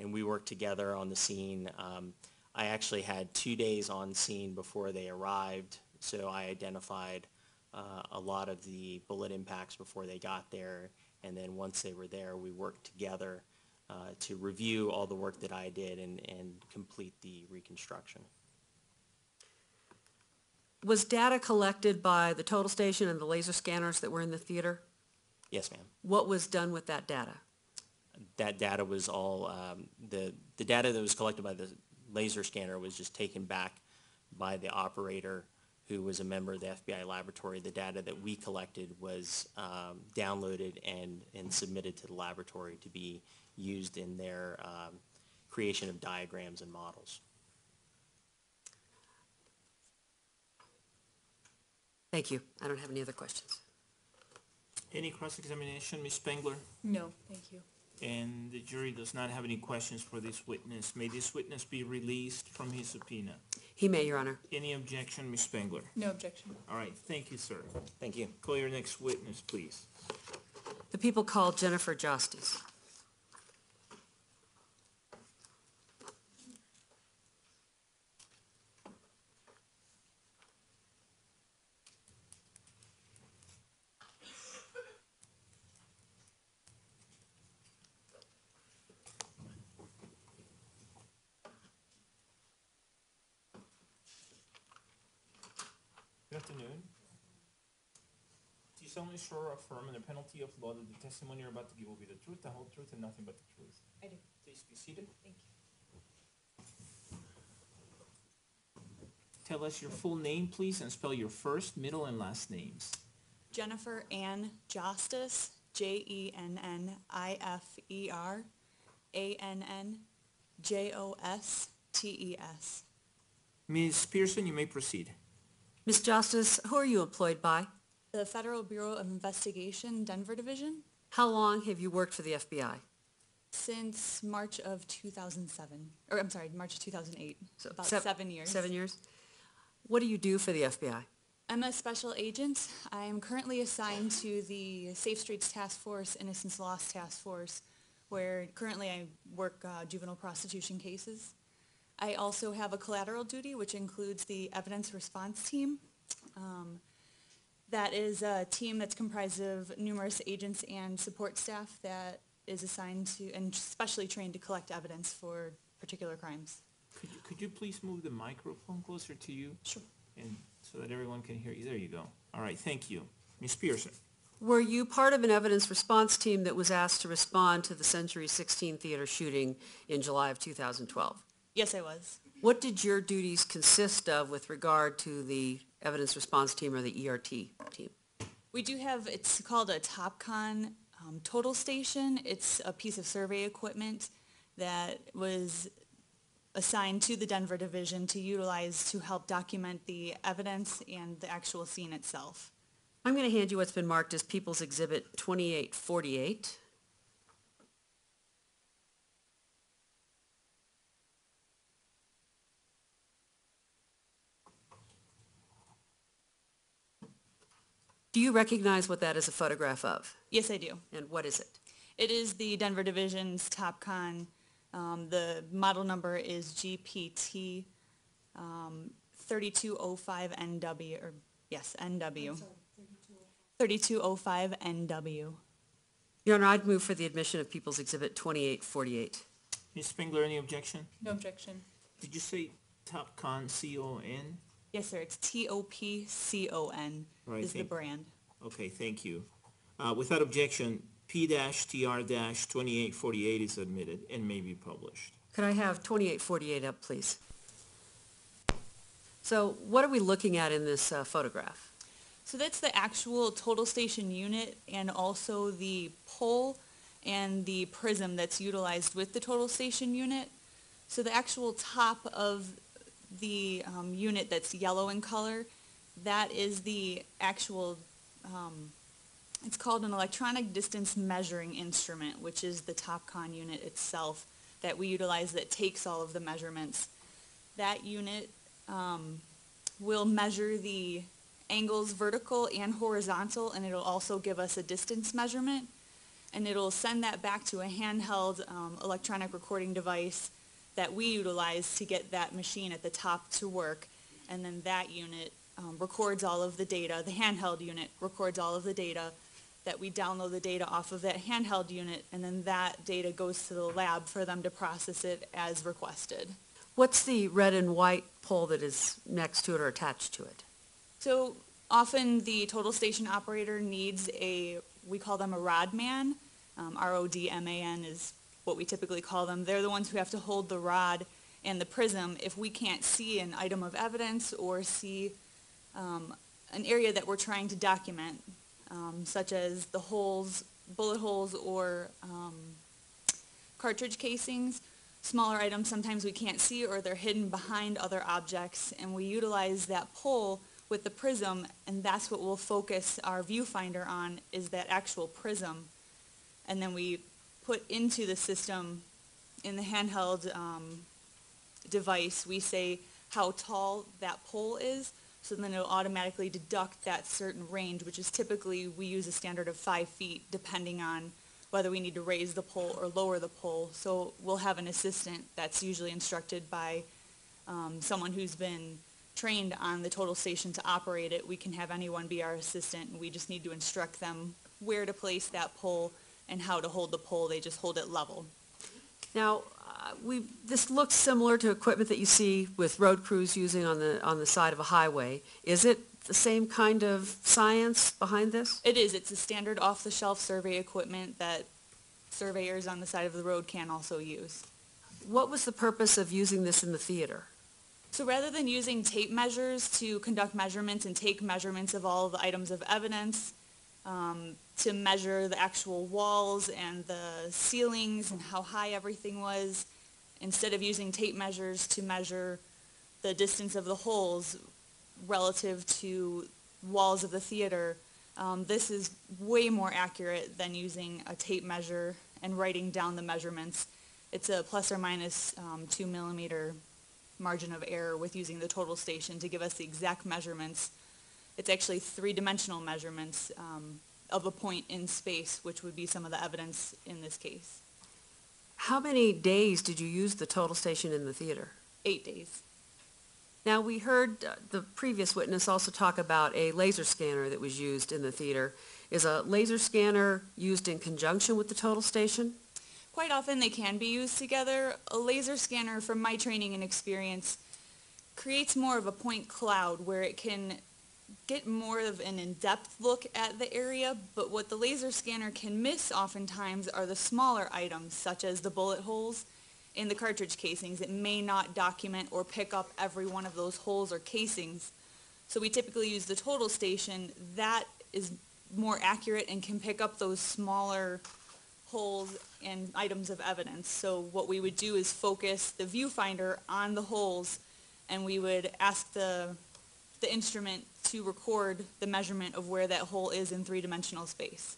and we worked together on the scene. I actually had 2 days on scene before they arrived, so I identified a lot of the bullet impacts before they got there, and then once they were there, we worked together to review all the work that I did and complete the reconstruction. Was data collected by the total station and the laser scanners that were in the theater? Yes, ma'am. What was done with that data? That data was all, the data that was collected by the laser scanner was just taken back by the operator who was a member of the FBI laboratory. The data that we collected was downloaded and submitted to the laboratory to be used in their creation of diagrams and models. Thank you. I don't have any other questions. Any cross-examination, Ms. Spengler? No, thank you. And the jury does not have any questions for this witness. May this witness be released from his subpoena. He may, Your Honor. Any objection, Ms. Spengler? No objection. All right, thank you, sir. Thank you. Call your next witness, please. The people called Jennifer Justice. Good afternoon. Do you solemnly swear or affirm under penalty of law that the testimony you're about to give will be the truth, the whole truth, and nothing but the truth? I do. Please be seated. Thank you. Tell us your full name, please, and spell your first, middle, and last names. Jennifer Ann Justice, Jenniffer Annjostes. Ms. Pearson, you may proceed. Ms. Justice, who are you employed by? The Federal Bureau of Investigation, Denver Division, How long have you worked for the FBI? since March of 2007, or I'm sorry, March of 2008, So about sev- 7 years. 7 years? What do you do for the FBI? I'm a special agent. I am currently assigned to the Safe Streets Task Force, Innocence Lost Task Force, where currently I work juvenile prostitution cases. I also have a collateral duty, which includes the evidence response team. That is a team that's comprised of numerous agents and support staff that is assigned to and specially trained to collect evidence for particular crimes. Could you please move the microphone closer to you? Sure. And so that everyone can hear you. There you go. All right, thank you. Ms. Pearson. Were you part of an evidence response team that was asked to respond to the Century 16 Theater shooting in July of 2012? Yes, I was. What did your duties consist of with regard to the evidence response team or the ERT team? We do have, it's called a TopCon total station. It's a piece of survey equipment that was assigned to the Denver Division to utilize to help document the evidence and the actual scene itself. I'm going to hand you what's been marked as People's Exhibit 2848. Do you recognize what that is a photograph of? Yes, I do. And what is it? It is the Denver Division's TopCon. The model number is GPT 3205NW, or yes, NW. 3205NW. Your Honor, I'd move for the admission of People's Exhibit 2848. Ms. Springler, any objection? No objection. Did you say TopCon, C-O-N? Yes, sir, it's TOPCON Right, is the brand. Okay, thank you. Without objection, P-TR-2848 is admitted and may be published. Could I have 2848 up, please? So what are we looking at in this photograph? So that's the actual total station unit and also the pole and the prism that's utilized with the total station unit. So the actual top of the unit that's yellow in color, that is the actual, it's called an electronic distance measuring instrument, which is the TopCon unit itself that we utilize that takes all of the measurements. That unit will measure the angles vertical and horizontal, and it'll also give us a distance measurement, and it'll send that back to a handheld electronic recording device that we utilize to get that machine at the top to work, and then that unit records all of the data. The handheld unit records all of the data, that we download the data off of that handheld unit, and then that data goes to the lab for them to process it as requested. What's the red and white pole that is next to it or attached to it? So often the total station operator needs we call them a rod man. RODMAN is what we typically call them. They're the ones who have to hold the rod and the prism if we can't see an item of evidence or see an area that we're trying to document, such as the holes, bullet holes, or cartridge casings. Smaller items sometimes we can't see or they're hidden behind other objects, and we utilize that pole with the prism, and that's what we'll focus our viewfinder on, is that actual prism. And then we put into the system, in the handheld device, we say how tall that pole is, so then it'll automatically deduct that certain range, which is typically, we use a standard of 5 feet, depending on whether we need to raise the pole or lower the pole. So we'll have an assistant that's usually instructed by someone who's been trained on the total station to operate it. We can have anyone be our assistant, and we just need to instruct them where to place that pole and how to hold the pole. They just hold it level. Now, this looks similar to equipment that you see with road crews using on the side of a highway. Is it the same kind of science behind this? It is. It's a standard off-the-shelf survey equipment that surveyors on the side of the road can also use. What was the purpose of using this in the theater? So rather than using tape measures to conduct measurements and take measurements of all the items of evidence, to measure the actual walls and the ceilings and how high everything was, instead of using tape measures to measure the distance of the holes relative to walls of the theater, this is way more accurate than using a tape measure and writing down the measurements. It's a plus or minus 2 millimeter margin of error with using the total station to give us the exact measurements. It's actually three-dimensional measurements of a point in space, which would be some of the evidence in this case. How many days did you use the total station in the theater? 8 days. Now, we heard the previous witness also talk about a laser scanner that was used in the theater. Is a laser scanner used in conjunction with the total station? Quite often they can be used together. A laser scanner, from my training and experience, creates more of a point cloud where it can get more of an in-depth look at the area, but what the laser scanner can miss oftentimes are the smaller items, such as the bullet holes in the cartridge casings. It may not document or pick up every one of those holes or casings. So we typically use the total station. That is more accurate and can pick up those smaller holes and items of evidence. So what we would do is focus the viewfinder on the holes, and we would ask the instrument to record the measurement of where that hole is in three-dimensional space.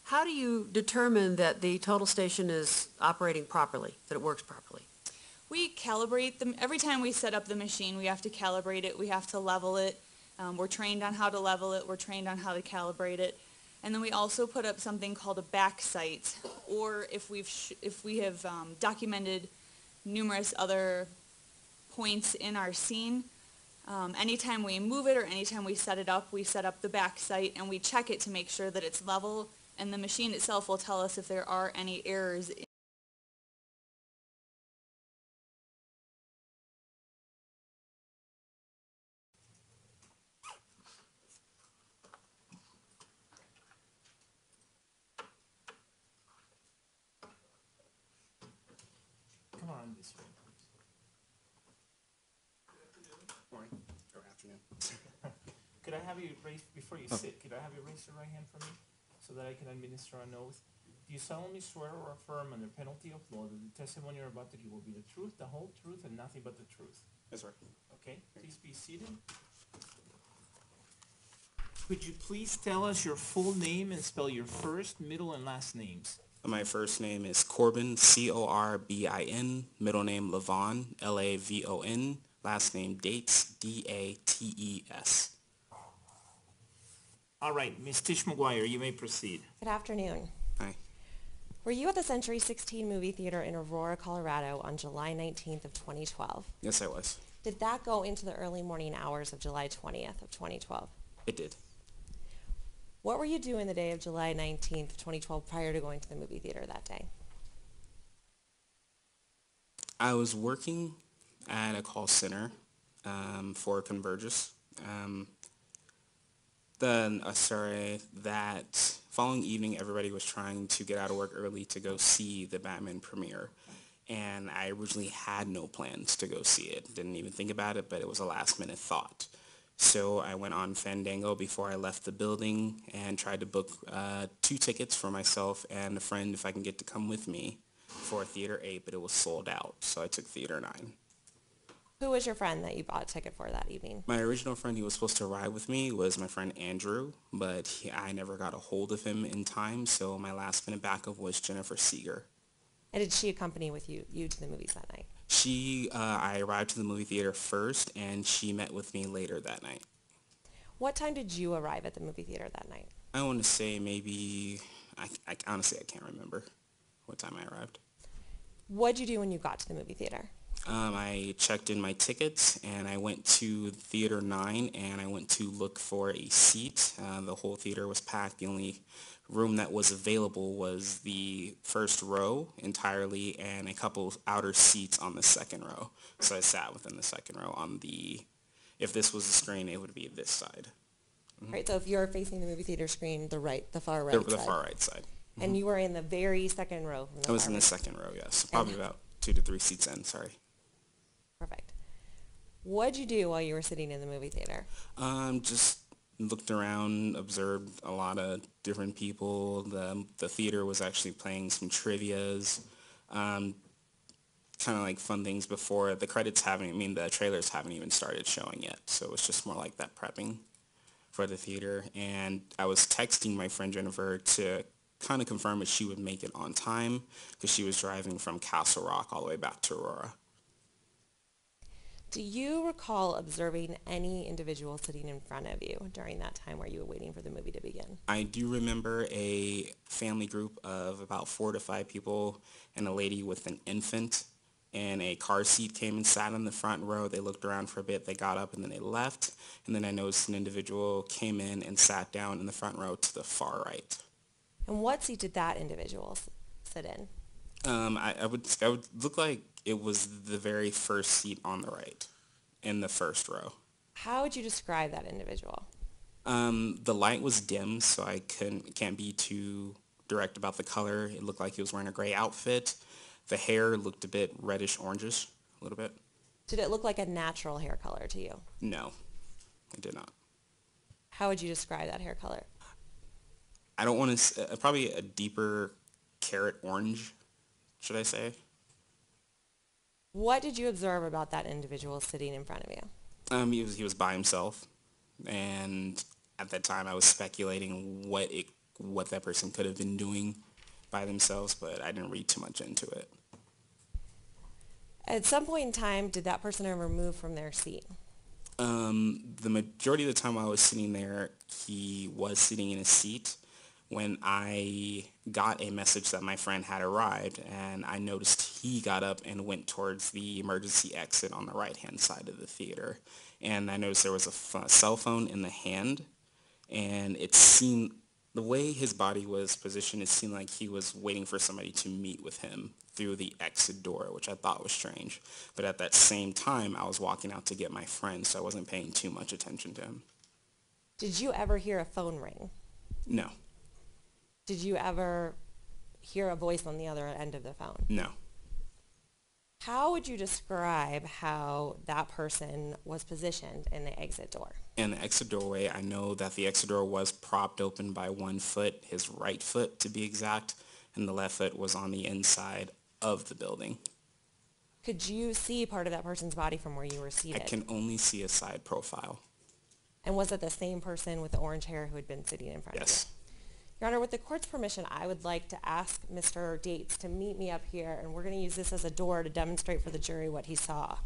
How do you determine that the total station is operating properly, that it works properly? We calibrate them. Every time we set up the machine, we have to calibrate it, we have to level it. We're trained on how to level it, we're trained on how to calibrate it. And then we also put up something called a back sight, or if we have documented numerous other points in our scene, anytime we move it or anytime we set up the back sight and we check it to make sure that it's level, and the machine itself will tell us if there are any errors. Come on this way. Morning or afternoon. Could I have you raise, before you sit, could I have you raise your right hand for me so that I can administer an oath? Do you solemnly swear or affirm under penalty of law that the testimony you're about to give will be the truth, the whole truth, and nothing but the truth? Yes, sir. Okay, please be seated. Could you please tell us your full name and spell your first, middle, and last names? My first name is Corbin, Corbin, middle name Lavon, Lavon, last name Dates, Dates. All right, Ms. Tish McGuire, you may proceed. Good afternoon. Hi. Were you at the Century 16 movie theater in Aurora, Colorado on July 19th of 2012? Yes, I was. Did that go into the early morning hours of July 20th of 2012? It did. What were you doing the day of July 19th of 2012 prior to going to the movie theater that day? I was working at a call center for Convergys. That following evening, everybody was trying to get out of work early to go see the Batman premiere. And I originally had no plans to go see it. Didn't even think about it, but it was a last-minute thought. So I went on Fandango before I left the building and tried to book 2 tickets for myself and a friend if I can get to come with me for Theater 8, but it was sold out, so I took Theater 9. Who was your friend that you bought a ticket for that evening? My original friend who was supposed to ride with me was my friend Andrew, but I never got a hold of him in time, so my last-minute backup was Jennifer Seeger. And did she accompany with you to the movies that night? I arrived to the movie theater first, and she met with me later that night. What time did you arrive at the movie theater that night? I want to say maybe, honestly, I can't remember what time I arrived. What did you do when you got to the movie theater? I checked in my tickets, and I went to Theater 9, and I went to look for a seat. The whole theater was packed. The only room that was available was the first row entirely and a couple outer seats on the second row. So I sat within the second row on if this was a screen, it would be this side. Mm-hmm. Right, so if you're facing the movie theater screen, the far right The side. far right side. Mm-hmm. And you were in the very second row. I was in the second row, yes. Probably about 2 to 3 seats in, sorry. Perfect. What'd you do while you were sitting in the movie theater? Just looked around, observed a lot of different people. The theater was actually playing some trivias, kind of like fun things before. The trailers haven't even started showing yet. So it was just more like that prepping for the theater. And I was texting my friend Jennifer to kind of confirm if she would make it on time because she was driving from Castle Rock all the way back to Aurora. Do you recall observing any individual sitting in front of you during that time where you were waiting for the movie to begin? I do remember a family group of about 4 to 5 people and a lady with an infant in a car seat came and sat in the front row. They looked around for a bit, they got up and then they left. And then I noticed an individual came in and sat down in the front row to the far right. And what seat did that individual sit in? I would look like it was the very first seat on the right in the first row. How would you describe that individual? The light was dim, so I can't be too direct about the color. It looked like he was wearing a gray outfit. The hair looked a bit reddish orangish, a little bit. Did it look like a natural hair color to you? No, it did not. How would you describe that hair color? I don't want to, probably a deeper carrot orange, should I say? What did you observe about that individual sitting in front of you? He was by himself, and at that time I was speculating what that person could have been doing by themselves, but I didn't read too much into it. At some point in time, did that person ever move from their seat? The majority of the time while I was sitting there, he was sitting in a seat. When I got a message that my friend had arrived, and I noticed he got up and went towards the emergency exit on the right-hand side of the theater. And I noticed there was a cell phone in the hand, and it seemed, the way his body was positioned, it seemed like he was waiting for somebody to meet with him through the exit door, which I thought was strange. But at that same time, I was walking out to get my friend, so I wasn't paying too much attention to him. Did you ever hear a phone ring? No. Did you ever hear a voice on the other end of the phone? No. How would you describe how that person was positioned in the exit door? In the exit doorway, I know that the exit door was propped open by one foot, his right foot to be exact, and the left foot was on the inside of the building. Could you see part of that person's body from where you were I seated? can only see a side profile. And was it the same person with the orange hair who had been sitting in front Yes. of you? Your Honor, with the court's permission, I would like to ask Mr. Dates to meet me up here, and we're going to use this as a door to demonstrate for the jury what he saw.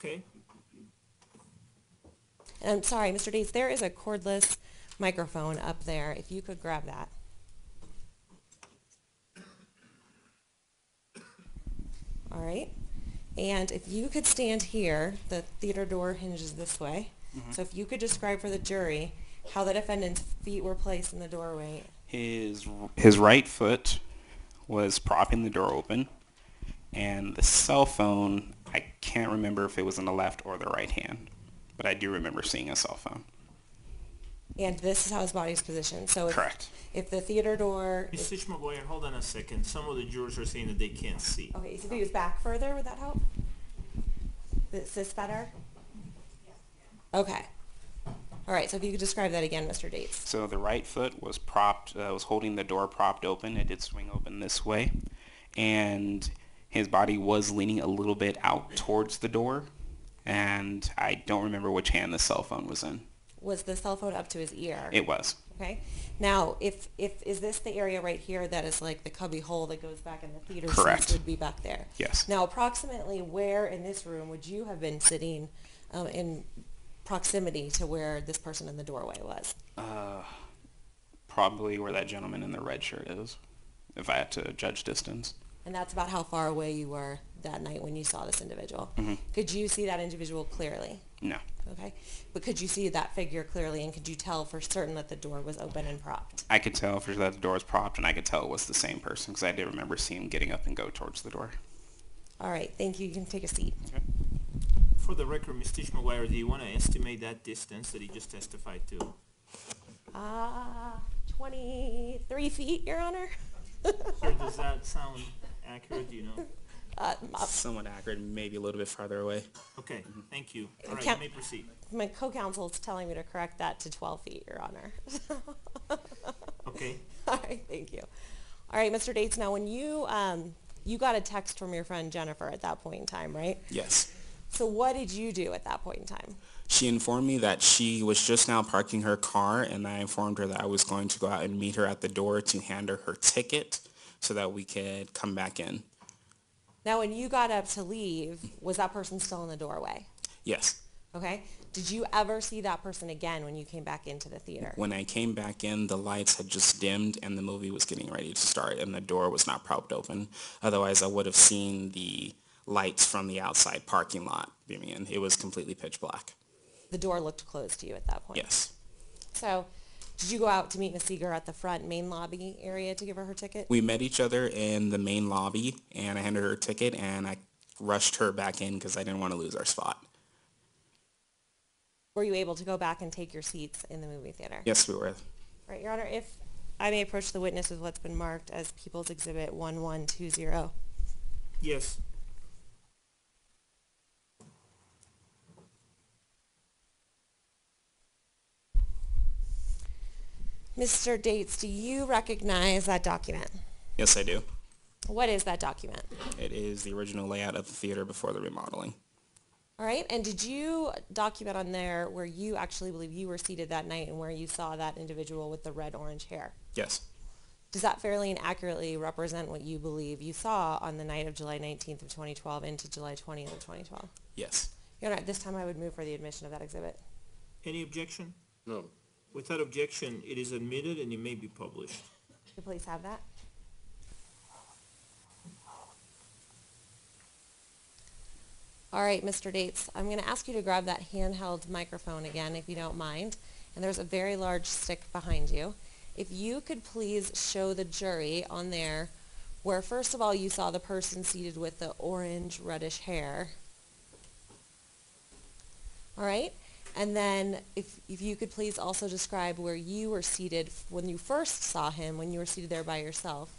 Okay. And I'm sorry, Mr. Dates, there is a cordless microphone up there. If you could grab that. All right. And if you could stand here, the theater door hinges this way. So if you could describe for the jury how the defendant's feet were placed in the doorway. His right foot was propping the door open, and the cell phone, I can't remember if it was in the left or the right hand, but I do remember seeing a cell phone. And this is how his body's positioned. So Correct. if the theater door... Mr. McGuire, hold on a second. Some of the jurors are saying that they can't see. Okay, so if he was back further, would that help? Is this better? Okay. All right, so if you could describe that again, Mr. Dates. So the right foot was propped, was holding the door propped open. It did swing open this way, and his body was leaning a little bit out towards the door, and I don't remember which hand the cell phone was in. Was the cell phone up to his ear? It was. Okay. Now, if is this the area right here that is like the cubby hole that goes back in the theater Correct. seats would be back there? Yes. Now, approximately where in this room would you have been sitting in proximity to where this person in the doorway was? Probably where that gentleman in the red shirt is, if I had to judge distance. And that's about how far away you were that night when you saw this individual. Mm-hmm. Could you see that individual clearly? No. Okay. But could you see that figure clearly, and could you tell for certain that the door was open and propped? I could tell for sure that the door was propped, and I could tell it was the same person because I did remember seeing him getting up and go towards the door. All right. Thank you. You can take a seat. Okay. For the record, Mr. McGuire, do you want to estimate that distance that he just testified to? 23 feet, Your Honor. Sir, does that sound accurate? Do you know? Somewhat accurate, maybe a little bit farther away. Okay, thank you. All right, Count- you may proceed. My co-counsel is telling me to correct that to 12 feet, Your Honor. Okay. All right, thank you. All right, Mr. Dates, now when you got a text from your friend Jennifer at that point in time, right? Yes. So what did you do at that point in time? She informed me that she was just now parking her car, and I informed her that I was going to go out and meet her at the door to hand her her ticket so that we could come back in. Now, when you got up to leave, was that person still in the doorway? Yes. Okay. Did you ever see that person again when you came back into the theater? When I came back in, the lights had just dimmed and the movie was getting ready to start, and the door was not propped open. Otherwise, I would have seen the lights from the outside parking lot beaming in. It was completely pitch black. The door looked closed to you at that point? Yes. So did you go out to meet Ms. Seeger at the front main lobby area to give her her ticket? We met each other in the main lobby, and I handed her a ticket, and I rushed her back in because I didn't want to lose our spot. Were you able to go back and take your seats in the movie theater? Yes, we were. All right, Your Honor, if I may approach the witness with what's been marked as People's Exhibit 1120. Yes. Mr. Dates, do you recognize that document? Yes, I do. What is that document? It is the original layout of the theater before the remodeling. All right, and did you document on there where you actually believe you were seated that night and where you saw that individual with the red-orange hair? Yes. Does that fairly and accurately represent what you believe you saw on the night of July 19th of 2012 into July 20th of 2012? Yes. Your Honor, at this time I would move for the admission of that exhibit. Any objection? No. Without objection, it is admitted and it may be published. Could you please have that? All right, Mr. Dates, I'm going to ask you to grab that handheld microphone again, if you don't mind. And there's a very large stick behind you. If you could please show the jury on there where, first of all, you saw the person seated with the orange reddish hair. All right? And then if you could please also describe where you were seated when you first saw him, when you were seated there by yourself.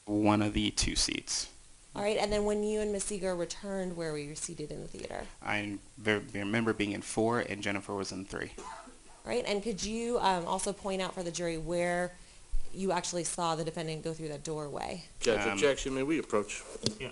One of the two seats. All right, and then when you and Miss Seeger returned, where were you seated in the theater? I remember being in 4 and Jennifer was in 3. All right, and could you also point out for the jury where you actually saw the defendant go through that doorway? Judge, objection, may we approach? Yeah.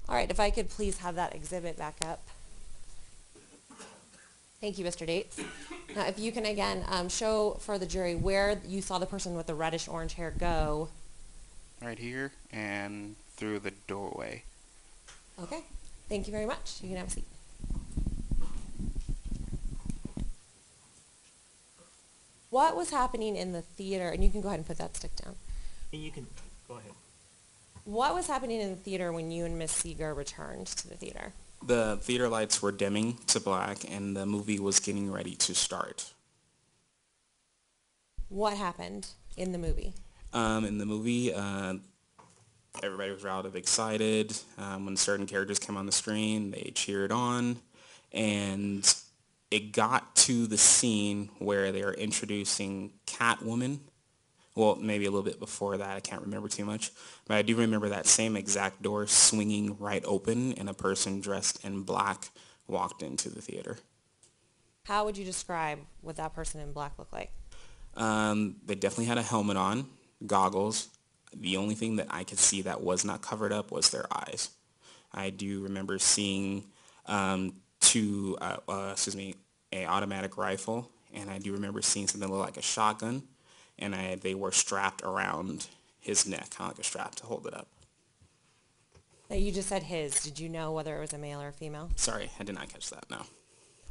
All right, if I could please have that exhibit back up. Thank you, Mr. Dates. Now, if you can again show for the jury where you saw the person with the reddish orange hair go. Right here and through the doorway. Okay, thank you very much. You can have a seat. What was happening in the theater, and you can go ahead and put that stick down. And you can, go ahead. What was happening in the theater when you and Miss Seeger returned to the theater? The theater lights were dimming to black and the movie was getting ready to start. What happened in the movie? In the movie, everybody was rather excited. When certain characters came on the screen, they cheered on. And it got to the scene where they are introducing Catwoman. Well, maybe a little bit before that. I can't remember too much. But I do remember that same exact door swinging right open and a person dressed in black walked into the theater. How would you describe what that person in black looked like? They definitely had a helmet on, goggles. The only thing that I could see that was not covered up was their eyes. I do remember seeing a automatic rifle, and I do remember seeing something that looked like a shotgun, and they were strapped around his neck, kind of like a strap to hold it up. Now, you just said his. Did you know whether it was a male or a female? Sorry, I did not catch that, no.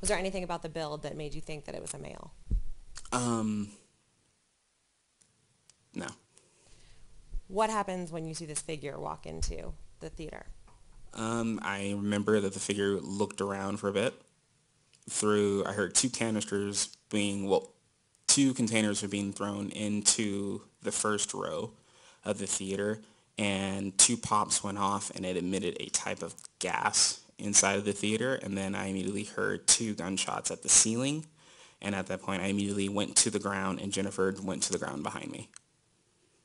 Was there anything about the build that made you think that it was a male? No. What happens when you see this figure walk into the theater? I remember that the figure looked around for a bit. I heard two containers were being thrown into the first row of the theater, and two pops went off, and it emitted a type of gas inside of the theater, and then I immediately heard two gunshots at the ceiling, and at that point I immediately went to the ground, and Jennifer went to the ground behind me.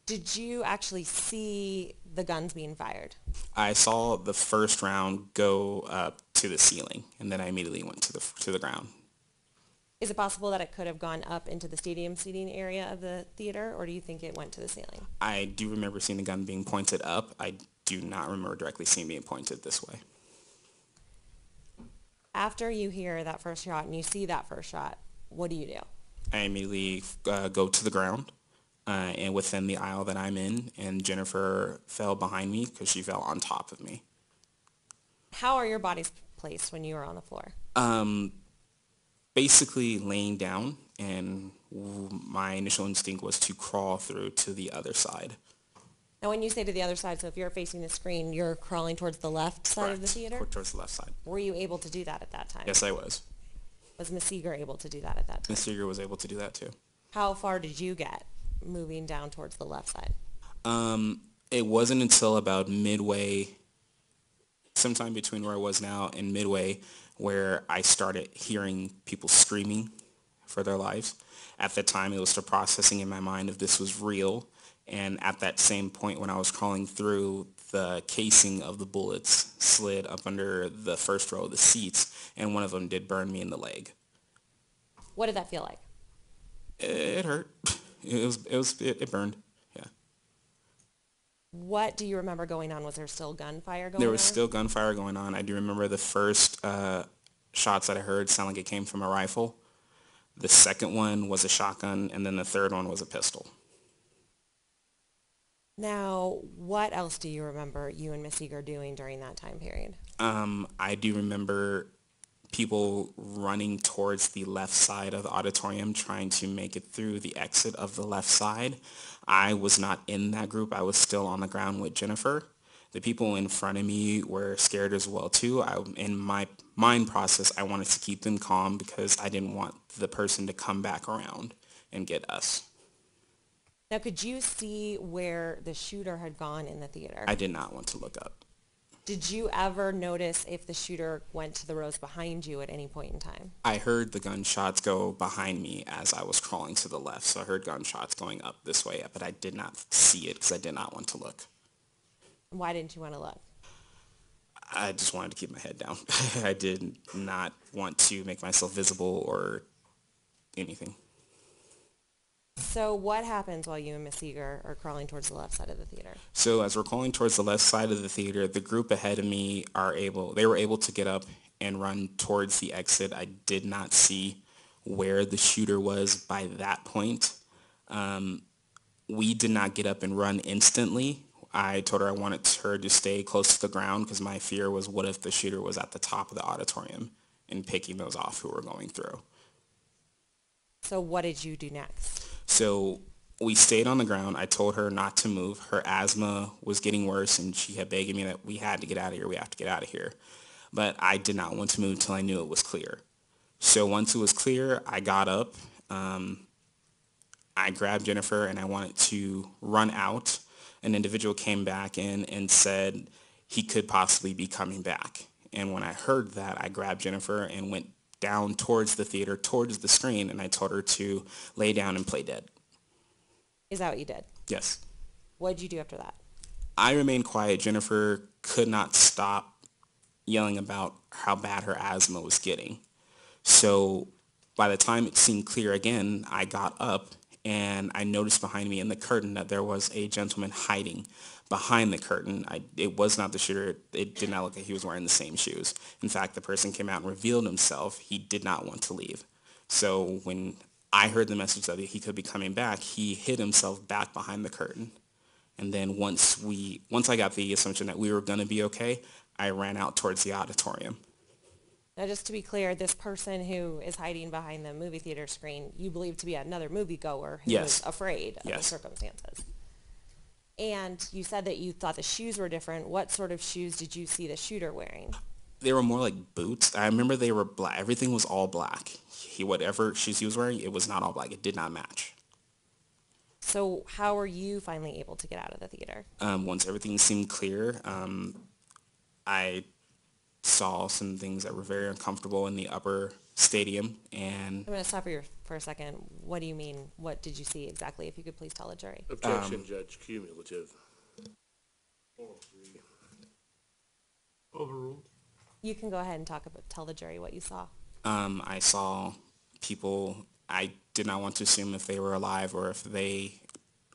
Did you actually see the guns being fired? I saw the first round go up to the ceiling, and then I immediately went to the ground. Is it possible that it could have gone up into the stadium seating area of the theater, or do you think it went to the ceiling? I do remember seeing the gun being pointed up. I do not remember directly seeing it being pointed this way. After you hear that first shot and you see that first shot, what do you do? I immediately go to the ground and within the aisle that I'm in, and Jennifer fell behind me because she fell on top of me. How are your bodies placed when you are on the floor? Basically laying down, and my initial instinct was to crawl through to the other side. Now, when you say to the other side, so if you're facing the screen, you're crawling towards the left side of the theater? Towards the left side. Were you able to do that at that time? Yes, I was. Was Ms. Seeger able to do that at that time? Ms. Seeger was able to do that too. How far did you get moving down towards the left side? It wasn't until about midway, sometime between where I was now and midway, where I started hearing people screaming for their lives. At the time, it was still processing in my mind if this was real. And at that same point, when I was crawling through, the casing of the bullets slid up under the first row of the seats, and one of them did burn me in the leg. What did that feel like? It hurt. It burned. Yeah. What do you remember going on? Was there still gunfire going on? There was still gunfire going on. I do remember the first shots that I heard sound like it came from a rifle. The second one was a shotgun, and then the third one was a pistol. Now, what else do you remember you and Miss Seeger doing during that time period? I do remember people running towards the left side of the auditorium, trying to make it through the exit of the left side. I was not in that group. I was still on the ground with Jennifer. The people in front of me were scared as well too. In my mind process, I wanted to keep them calm because I didn't want the person to come back around and get us. Now, could you see where the shooter had gone in the theater? I did not want to look up. Did you ever notice if the shooter went to the rows behind you at any point in time? I heard the gunshots go behind me as I was crawling to the left, so I heard gunshots going up this way, but I did not see it because I did not want to look. Why didn't you want to look? I just wanted to keep my head down. I did not want to make myself visible or anything. So what happens while you and Miss Seeger are crawling towards the left side of the theater? So as we're crawling towards the left side of the theater, the group ahead of me they were able to get up and run towards the exit. I did not see where the shooter was by that point. We did not get up and run instantly. I told her I wanted her to stay close to the ground because my fear was what if the shooter was at the top of the auditorium and picking those off who were going through. So what did you do next? So we stayed on the ground. I told her not to move. Her asthma was getting worse, and she had begging me that we had to get out of here. We have to get out of here. But I did not want to move until I knew it was clear. So once it was clear, I got up. I grabbed Jennifer, and I wanted to run out. An individual came back in and said he could possibly be coming back. And when I heard that, I grabbed Jennifer and went down towards the theater, towards the screen, and I told her to lay down and play dead. Is that what you did? Yes. What did you do after that? I remained quiet. Jennifer could not stop yelling about how bad her asthma was getting. So by the time it seemed clear again, I got up and I noticed behind me in the curtain that there was a gentleman hiding behind the curtain. It was not the shooter. It did not look like he was wearing the same shoes. In fact, the person came out and revealed himself. He did not want to leave. So when I heard the message that he could be coming back, he hid himself back behind the curtain. And then once I got the assumption that we were going to be okay, I ran out towards the auditorium. Now, just to be clear, this person who is hiding behind the movie theater screen, you believe to be another moviegoer who Yes. was afraid of the Yes. circumstances. And you said that you thought the shoes were different. What sort of shoes did you see the shooter wearing? They were more like boots. I remember they were black. Everything was all black. Whatever shoes he was wearing, it was not all black. It did not match. So how were you finally able to get out of the theater? Once everything seemed clear, I saw some things that were very uncomfortable in the upper stadium. And I'm going to stop you for a second. What do you mean? What did you see exactly? If you could please tell the jury. Objection, Judge. Cumulative. Overruled. You can go ahead and tell the jury what you saw. I saw people, I did not want to assume if they were alive or if they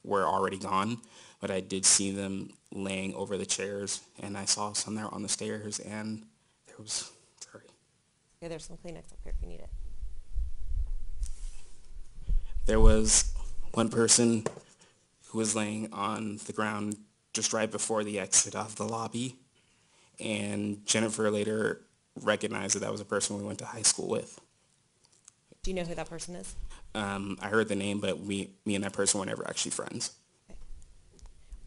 were already gone, but I did see them laying over the chairs, and I saw some there on the stairs, and there was, sorry. Okay, there's some Kleenex up here if you need it. There was one person who was laying on the ground just right before the exit of the lobby, and Jennifer later recognized that that was a person we went to high school with. Do you know who that person is? I heard the name, but me and that person were never actually friends. Okay.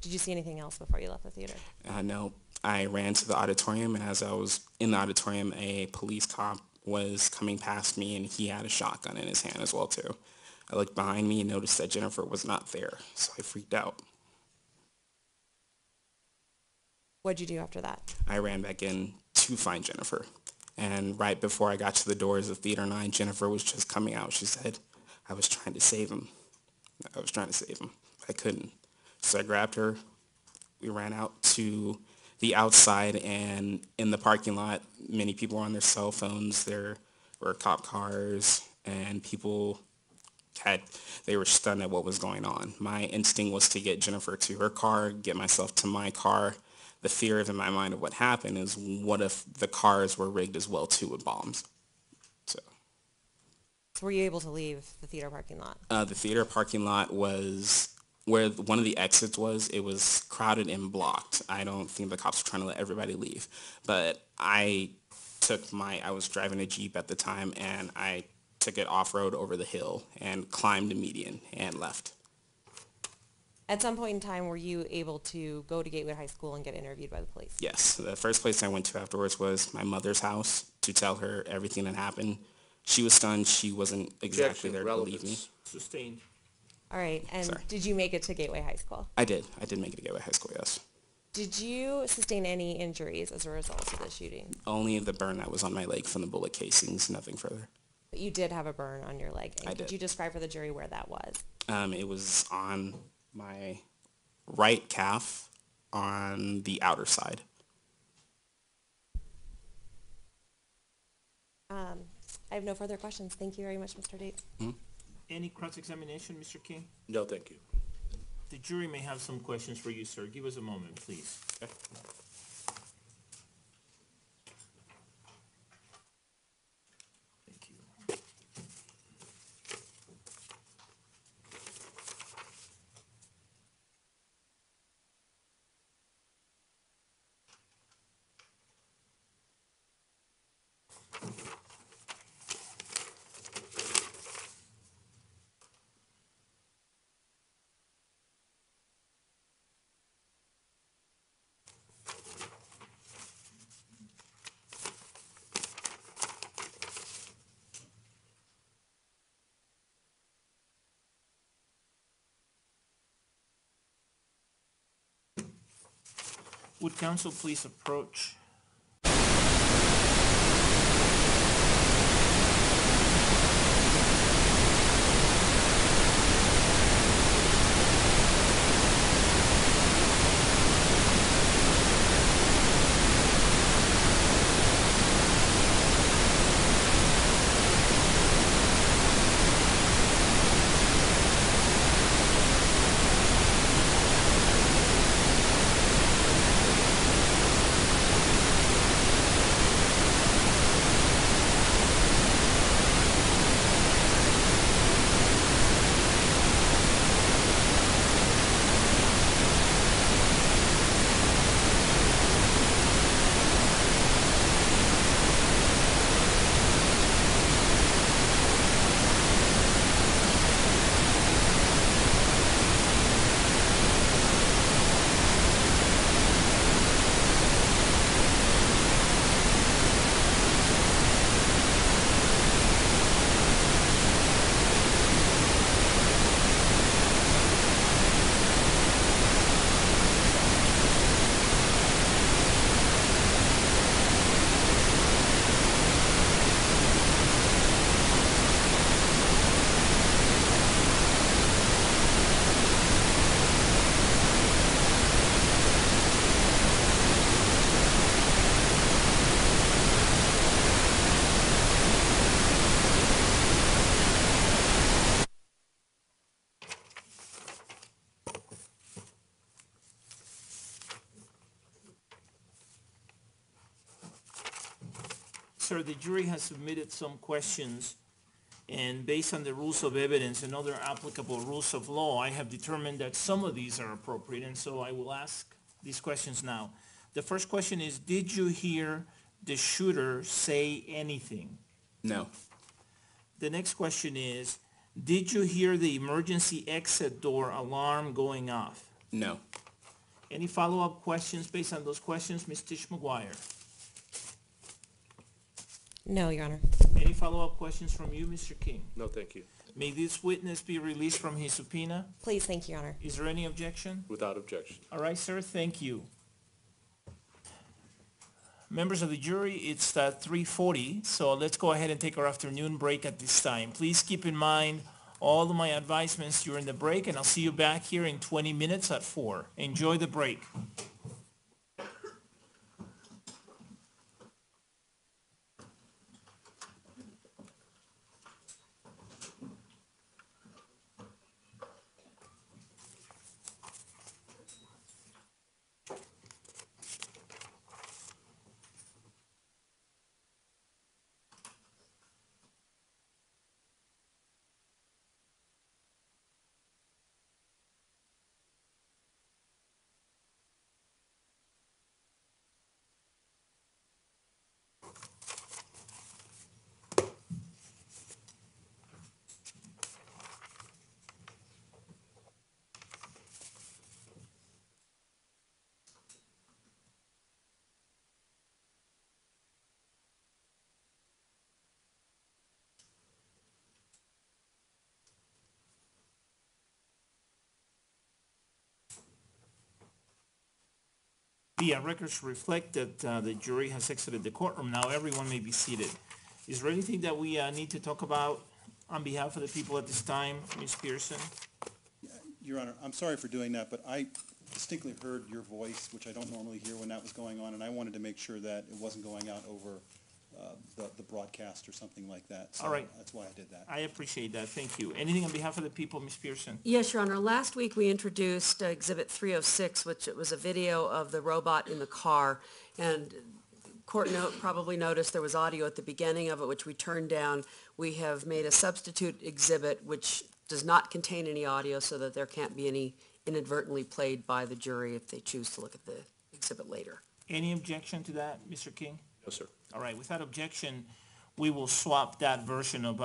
Did you see anything else before you left the theater? No, I ran to the auditorium, and as I was in the auditorium, a police cop was coming past me, and he had a shotgun in his hand as well, too. I looked behind me and noticed that Jennifer was not there, so I freaked out. What'd you do after that? I ran back in to find Jennifer. And right before I got to the doors of Theater 9, Jennifer was just coming out. She said, I was trying to save him. I was trying to save him. I couldn't. So I grabbed her. We ran out to the outside, and in the parking lot, many people were on their cell phones. There were cop cars, and people they were stunned at what was going on. My instinct was to get Jennifer to her car, get myself to my car. The fear in my mind of what happened is, what if the cars were rigged as well too with bombs? So Were you able to leave the theater parking lot? the theater parking lot was where one of the exits was. It was crowded and blocked. I don't think the cops were trying to let everybody leave, but I was driving a Jeep at the time, and I took it off-road over the hill and climbed the median and left. At some point in time, were you able to go to Gateway High School and get interviewed by the police? Yes. The first place I went to afterwards was my mother's house to tell her everything that happened. She was stunned. She wasn't exactly Objection, there to believe me. relevance. Sustained. All right, and Sorry. did you make it to Gateway High School? I did make it to Gateway High School, yes. Did you sustain any injuries as a result of the shooting? Only the burn that was on my leg from the bullet casings, nothing further. But you did have a burn on your leg. And I could did. you describe for the jury where that was? It was on my right calf on the outer side. I have no further questions. Thank you very much, Mr. Dates. Any cross-examination, Mr. King? No, thank you. The jury may have some questions for you, sir. Give us a moment, please. Okay. Thank you. Would counsel please approach? sir, the jury has submitted some questions, and based on the rules of evidence and other applicable rules of law, I have determined that some of these are appropriate, and so I will ask these questions now. The first question is, did you hear the shooter say anything? No. The next question is, did you hear the emergency exit door alarm going off? No. Any follow-up questions based on those questions, Ms. Tish McGuire? No, Your Honor. Any follow-up questions from you, Mr. King? No, thank you. May this witness be released from his subpoena? Please, thank you, Your Honor. Is there any objection? Without objection. All right, sir, thank you. Members of the jury, it's 3:40, so let's go ahead and take our afternoon break at this time. Please keep in mind all of my advisements during the break, and I'll see you back here in 20 minutes at 4. Enjoy the break. The records reflect that the jury has exited the courtroom. Now everyone may be seated. Is there anything that we need to talk about on behalf of the people at this time, Ms. Pearson? Your Honor, I'm sorry for doing that, but I distinctly heard your voice, which I don't normally hear when that was going on, and I wanted to make sure that it wasn't going out over the broadcast or something like that. So All right. that's why I did that. I appreciate that. Thank you. Anything on behalf of the people, Ms. Pearson? Yes, Your Honor. Last week, we introduced Exhibit 306, which it was a video of the robot in the car. And court probably noticed there was audio at the beginning of it, which we turned down. We have made a substitute exhibit, which does not contain any audio, so that there can't be any inadvertently played by the jury if they choose to look at the exhibit later. Any objection to that, Mr. King? No, sir. All right, without objection, we will swap that version of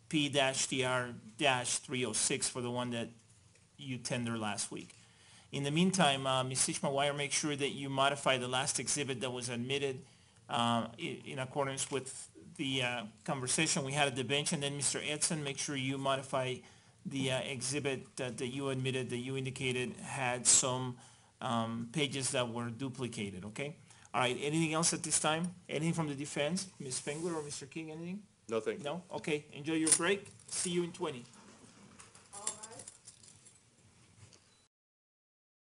P-TR-306 for the one that you tendered last week. In the meantime, Ms. Tischmeier, make sure that you modify the last exhibit that was admitted in accordance with the conversation we had at the bench. And then, Mr. Edson, make sure you modify the exhibit that you admitted, that you indicated had some pages that were duplicated, okay? All right, anything else at this time? Anything from the defense? Ms. Spengler or Mr. King, anything? No, thank you. No? Okay, enjoy your break. See you in 20.